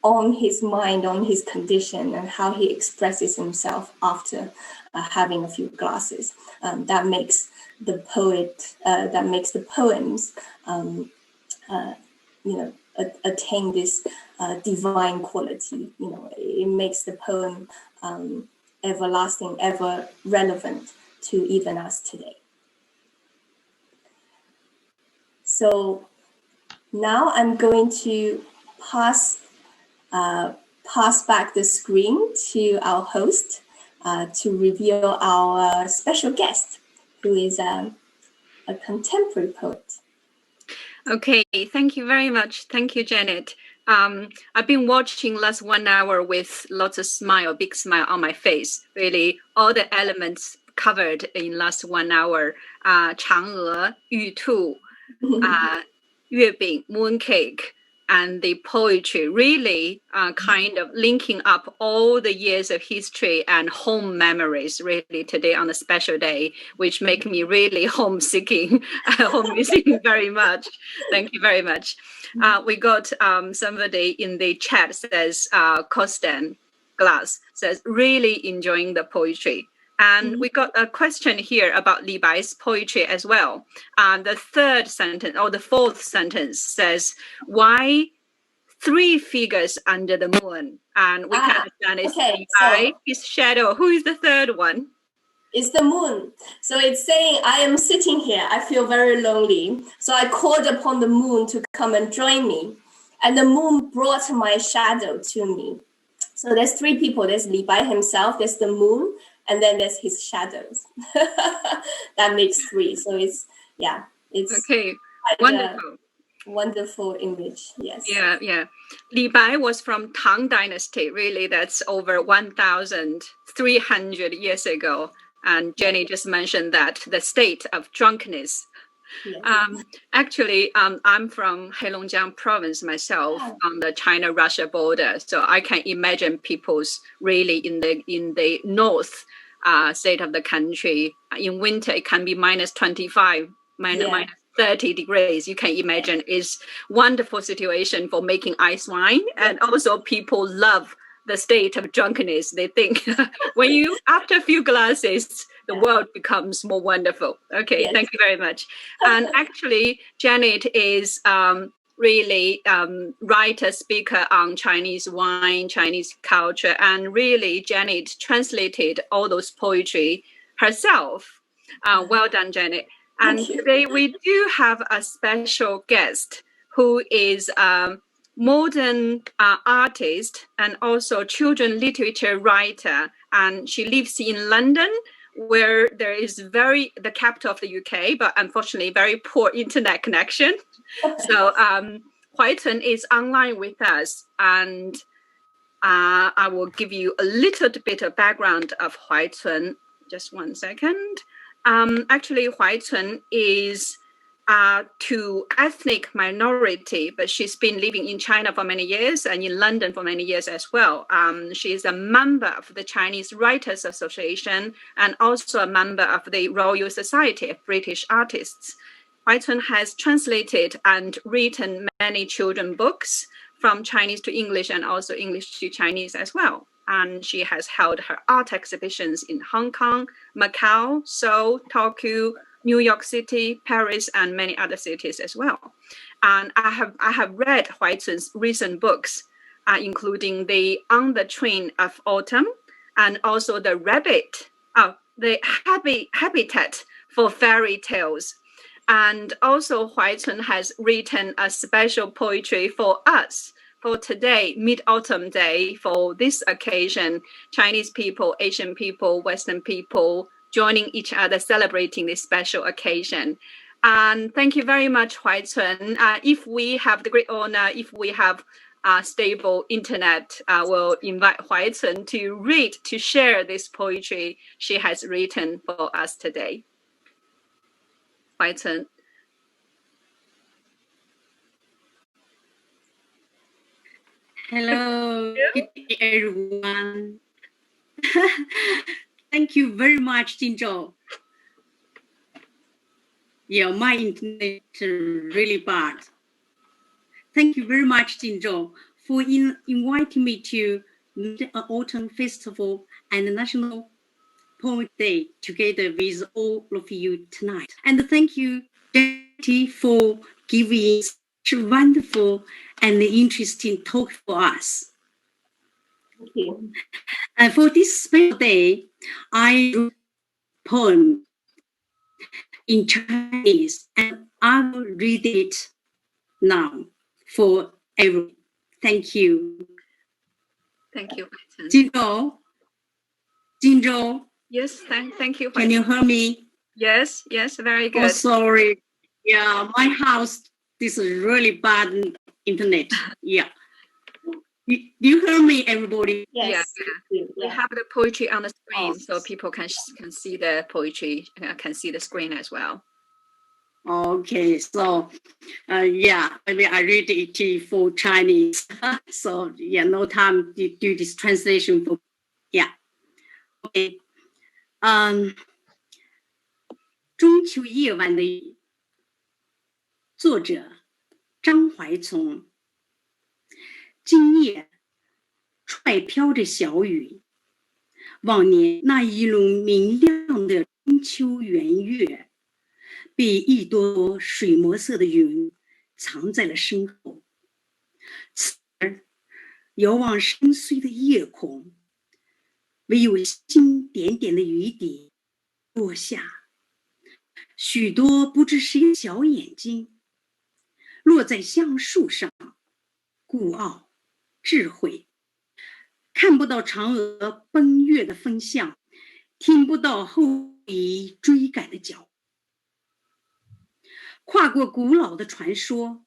on his mind, on his condition, and how he expresses himself after having a few glasses. That makes the poems, attain this divine quality. It makes the poem everlasting, ever relevant to even us today. So now I'm going to pass back the screen to our host to reveal our special guest, who is a contemporary poet. Okay, thank you very much. Thank you, Janet. I've been watching last 1 hour with lots of big smile on my face. Really, all the elements covered in last 1 hour. 嫦娥, 玉兔, 月饼, mooncake, and the poetry really kind of linking up all the years of history and home memories really today on a special day, which make me really homesick very much. Thank you very much. We got somebody in the chat says, Costan Glass says, really enjoying the poetry. And we got a question here about Levi's poetry as well. The third sentence or the fourth sentence says, why 3 figures under the moon? And we can understand it's Levi, his shadow. Who is the third one? It's the moon. So it's saying, I am sitting here. I feel very lonely. So I called upon the moon to come and join me. and the moon brought my shadow to me. So there's three people. There's Li Bai himself, there's the moon, and then there's his shadows. That makes three. So it's Okay, wonderful. Wonderful image. Yes. Yeah. Li Bai was from Tang Dynasty. Really, that's over 1,300 years ago. And Jenny just mentioned that the state of drunkenness. Yes. Actually, I'm from Heilongjiang province myself, on the China-Russia border. So I can imagine people's really in the north state of the country. In winter, it can be minus 25, minus 30 degrees. You can imagine is wonderful situation for making ice wine. And also people love the state of drunkenness. They think when you, after a few glasses, the world becomes more wonderful. Okay, thank you very much. And actually, Janet is really writer, speaker on Chinese wine, Chinese culture. And really, Janet translated all those poetry herself. Well done, Janet. And today we do have a special guest who is modern artist and also children literature writer. And she lives in London, where there is the capital of the UK, but unfortunately very poor internet connection. So Huaitun is online with us, and I will give you a little bit of background of Huaitun. Just 1 second. Actually, Huaitun is to ethnic minority, but she's been living in China for many years and in London for many years as well. She is a member of the Chinese Writers Association and also a member of the Royal Society of British Artists. Huaitun has translated and written many children books from Chinese to English and also English to Chinese as well. And she has held her art exhibitions in Hong Kong, Macau, Seoul, Tokyo, New York City, Paris, and many other cities as well. And I have read Huaitun's recent books, including the On the Train of Autumn, and also the Habitat for Fairy Tales. And also Huaitun has written a special poetry for us for today, Mid-Autumn Day, for this occasion, Chinese people, Asian people, Western people, joining each other, celebrating this special occasion. And thank you very much, Huaitun. If we have the great honor, if we have stable internet, we'll invite Huaitun to share this poetry she has written for us today. Huaitun. Hello, good day, everyone. Thank you very much, Jinzhou. Yeah, my internet really bad. Thank you very much, Jinzhou, for inviting me to the Autumn Festival and the National Poet Day together with all of you tonight. And thank you, Jenny, for giving such a wonderful and interesting talk for us. Thank you. And for this special day, I wrote a poem in Chinese, and I will read it now for everyone. Thank you. Thank you, Huaitun. Jinzhou. Yes, thank you. Huaitun. Can you hear me? Yes, very good. Oh, sorry. Yeah, my house, this is really bad internet. Yeah. Do you hear me, everybody? Yes. Yeah. We have the poetry on the screen, so people can see the poetry, can see the screen as well. Okay, so maybe I read it for Chinese. So no time to do this translation for Okay. 中秋夜晚的雨，作者张怀从。今夜快飘着小雨，往年那一轮明亮的中秋圆月，被一朵朵水墨色的云藏在了身后。此时遥望深邃的夜空，唯有星点点的雨滴落下，许多不知谁的小眼睛落在橡树上，孤傲、智慧，看不到嫦娥奔月的风向，听不到后羿追赶的脚步，跨过古老的传说，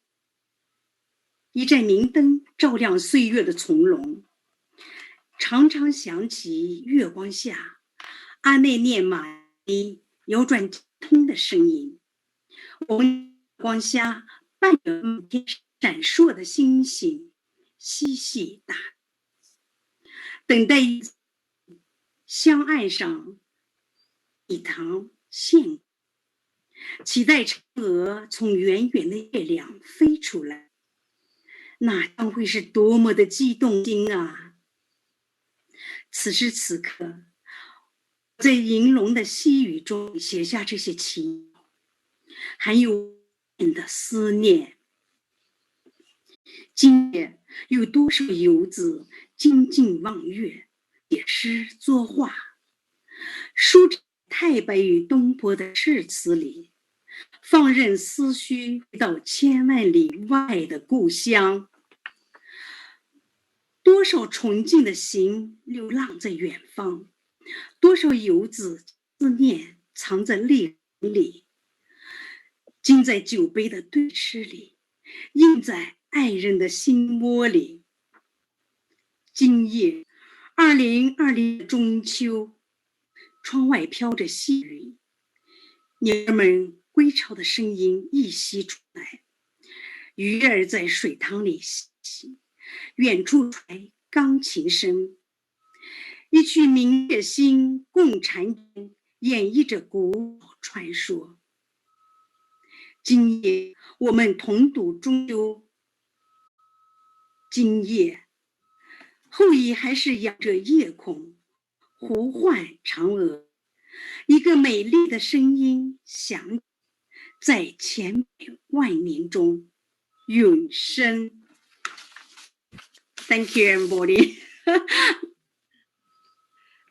一盏明灯照亮岁月的从容，常常想起月光下阿内念玛丽扭转通的声音，我们光下伴着满天闪烁的星星嬉戏打，等待香案上一堂献，期待嫦娥从远远的月亮飞出来，那将会是多么的激动心啊！此时此刻，在银龙的细语中写下这些情，还有的思念。今夜有多少游子津津望月，写诗作画，书太白于东坡的诗词里，放任思绪回到千万里外的故乡。多少崇敬的心流浪在远方，多少游子思念藏在泪里，浸在酒杯的对诗里，印在爱人的心窝里。今夜2020的中秋，窗外飘着细雨，鸟儿们归巢的声音一袭出来，鱼儿在水塘里嬉，远处传来钢琴声，一曲明月心共婵娟，演绎着古老传说。今夜我们同读中秋，今夜后羿还是仰着夜空呼唤嫦娥，一个美丽的声音响在千百万年中永生。Thank you, everybody.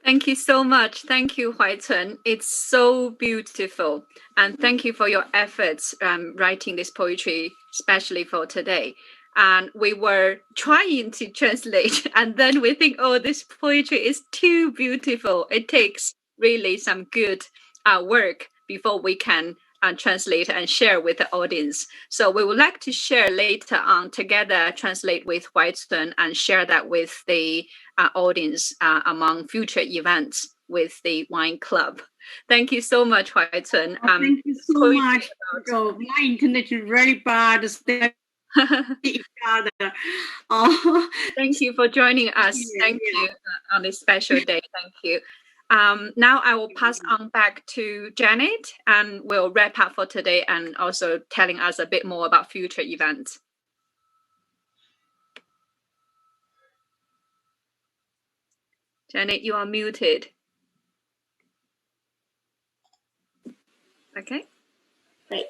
Thank you so much. Thank you, Huaicun. It's so beautiful. And thank you for your efforts writing this poetry, especially for today. And we were trying to translate, and then we think, oh, this poetry is too beautiful. It takes really some good work before we can translate and share with the audience. So we would like to share later on together, translate with Huaicun and share that with the audience among future events with the Wine Club. Thank you so much, Huaicun. Thank you so much. My internet is really bad. Thank you for joining us. Thank you on this special day. Thank you. Now I will pass on back to Janet, and we'll wrap up for today and also telling us a bit more about future events. Janet, you are muted. Okay. Great.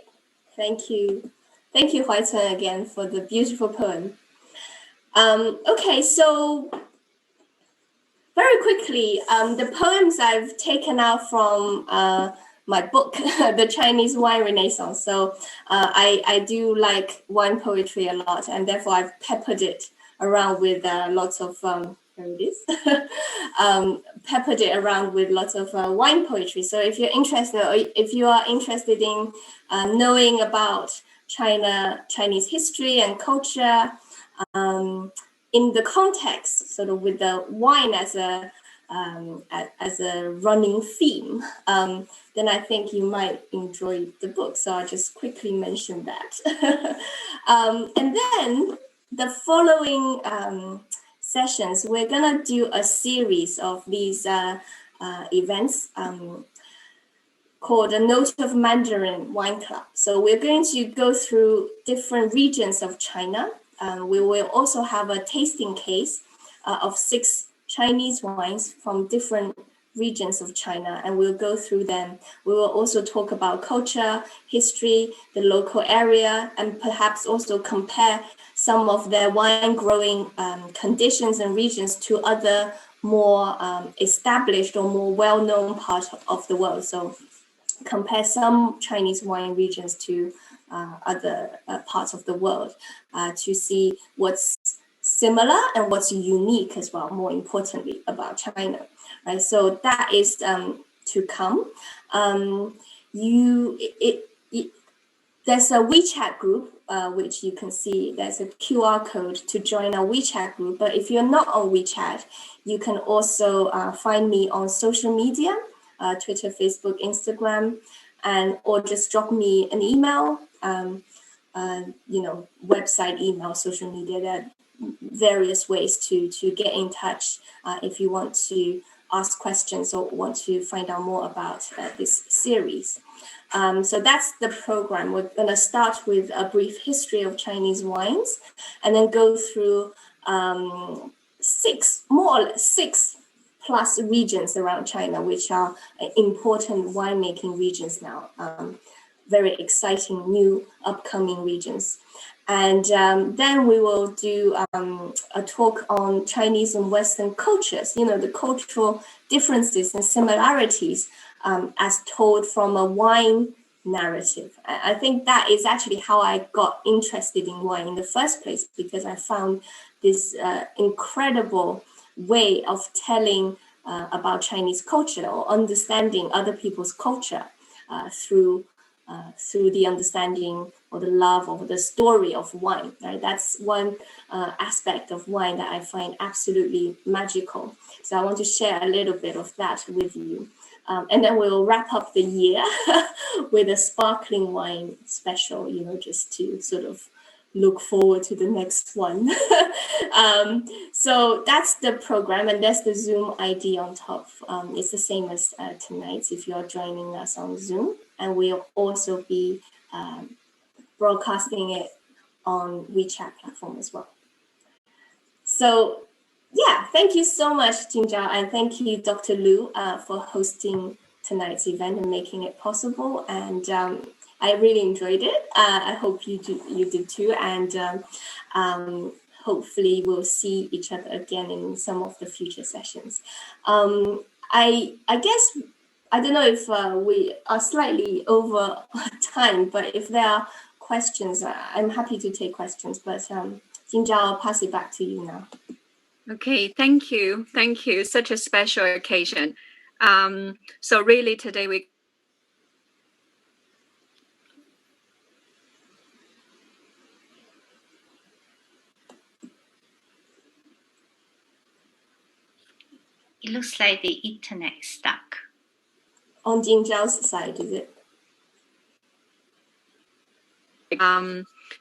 Thank you. Thank you, Huaicun, again for the beautiful poem. Okay, so very quickly, the poems I've taken out from my book, The Chinese Wine Renaissance. So I do like wine poetry a lot, and therefore I've peppered it around with lots of, there it is, peppered it around with lots of wine poetry. So if you're interested, or if you are interested in knowing about Chinese history and culture, in the context, sort of with the wine as a running theme, then I think you might enjoy the book. So I'll just quickly mention that. And then the following sessions, we're gonna do a series of these events called A Note of Mandarin Wine Club. So we're going to go through different regions of China. We will also have a tasting case of 6 Chinese wines from different regions of China, and we'll go through them. We will also talk about culture, history, the local area, and perhaps also compare some of their wine growing conditions and regions to other more established or more well-known parts of the world. So compare some Chinese wine regions to other parts of the world to see what's similar and what's unique as well, more importantly, about China, right? So that is to come. There's a WeChat group, which you can see there's a QR code to join our WeChat group. But if you're not on WeChat, you can also find me on social media, Twitter, Facebook, Instagram, or just drop me an email, website, email, social media. There are various ways to get in touch if you want to ask questions or want to find out more about this series. So that's the program. We're going to start with a brief history of Chinese wines and then go through six plus regions around China, which are important winemaking regions now. Very exciting new upcoming regions. And then we will do a talk on Chinese and Western cultures, the cultural differences and similarities as told from a wine narrative. I think that is actually how I got interested in wine in the first place, because I found this incredible way of telling about Chinese culture or understanding other people's culture through the understanding or the love or the story of wine, right? That's one aspect of wine that I find absolutely magical. So I want to share a little bit of that with you. And then we'll wrap up the year with a sparkling wine special, just to sort of look forward to the next one. So that's the program, and that's the Zoom ID on top. It's the same as tonight if you're joining us on Zoom, and we'll also be broadcasting it on WeChat platform as well. So yeah, thank you so much, Jinzhao, and thank you, Dr. Lu, for hosting tonight's event and making it possible. And I really enjoyed it. I hope you did too. And hopefully we'll see each other again in some of the future sessions. I guess, I don't know if we are slightly over time, but if there are questions, I'm happy to take questions. But Jinzhao, I'll pass it back to you now. Okay, thank you. Thank you. Such a special occasion. So really today It looks like the internet is stuck. On Jinzhao's side, is it?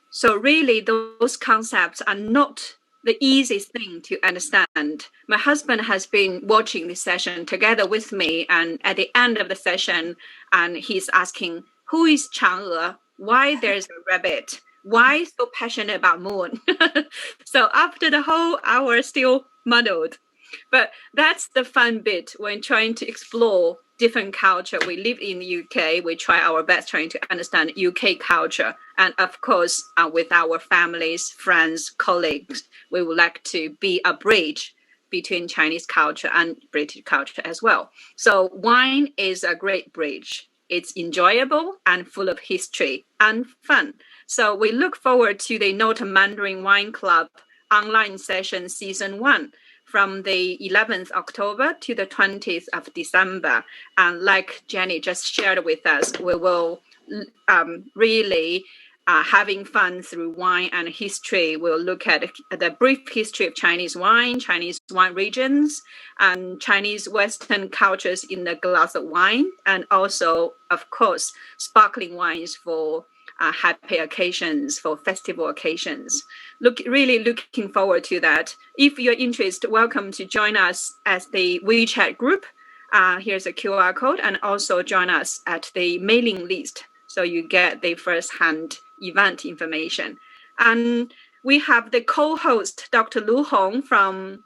So really those concepts are not the easiest thing to understand. My husband has been watching this session together with me, and at the end of the session, and he's asking, who is Chang'e? Why there's a rabbit? Why so passionate about moon? So after the whole hour, still muddled. But that's the fun bit when trying to explore different culture. We live in the UK. We try our best trying to understand UK culture. And of course, with our families, friends, colleagues, we would like to be a bridge between Chinese culture and British culture as well. So wine is a great bridge. It's enjoyable and full of history and fun. So we look forward to the Northern Mandarin Wine Club online session season 1. From the 11th October to the 20th of December. And like Jenny just shared with us, we will really having fun through wine and history. We'll look at the brief history of Chinese wine regions, and Chinese Western cultures in the glass of wine, and also, of course, sparkling wines for happy occasions, for festival occasions. Really looking forward to that. If you're interested, welcome to join us as the WeChat group. Here's a QR code, and also join us at the mailing list so you get the first-hand event information. And we have the co-host, Dr. Lu Hong from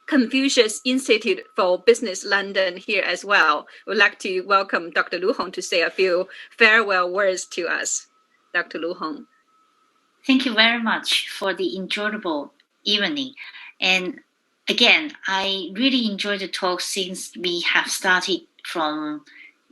Confucius Institute for Business London here as well. We'd like to welcome Dr. Lu Hong to say a few farewell words to us. Dr. Lu Hong. Thank you very much for the enjoyable evening. And again, I really enjoyed the talk since we have started from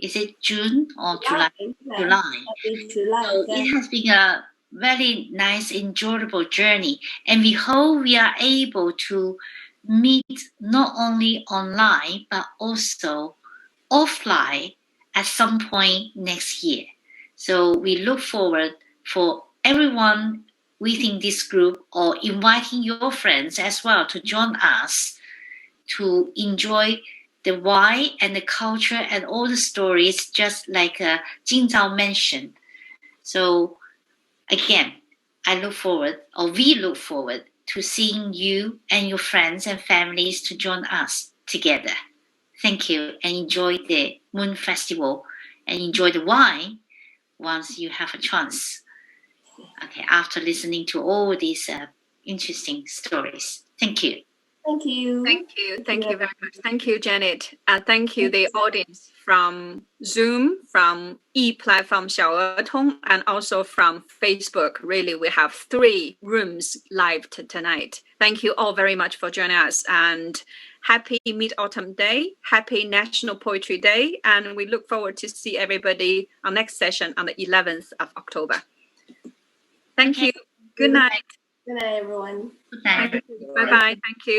is it June or July? July. So it has been a very nice, enjoyable journey. And we hope we are able to meet not only online, but also offline at some point next year. So we look forward for everyone within this group or inviting your friends as well to join us to enjoy the wine and the culture and all the stories, just like Jing Zhao mentioned. So again, we look forward to seeing you and your friends and families to join us together. Thank you, and enjoy the Moon Festival and enjoy the wine once you have a chance. Okay, after listening to all these interesting stories. Thank you. Thank you. Thank you very much. Thank you, Janet. Thank you, the audience from Zoom, from e-platform 小儿童, and also from Facebook. Really, we have 3 rooms live tonight. Thank you all very much for joining us, and happy Mid-Autumn Day, happy National Poetry Day, and we look forward to see everybody on next session on the 11th of October. Thank you. Good night. Good night, everyone. Good night. Bye-bye. Thank you.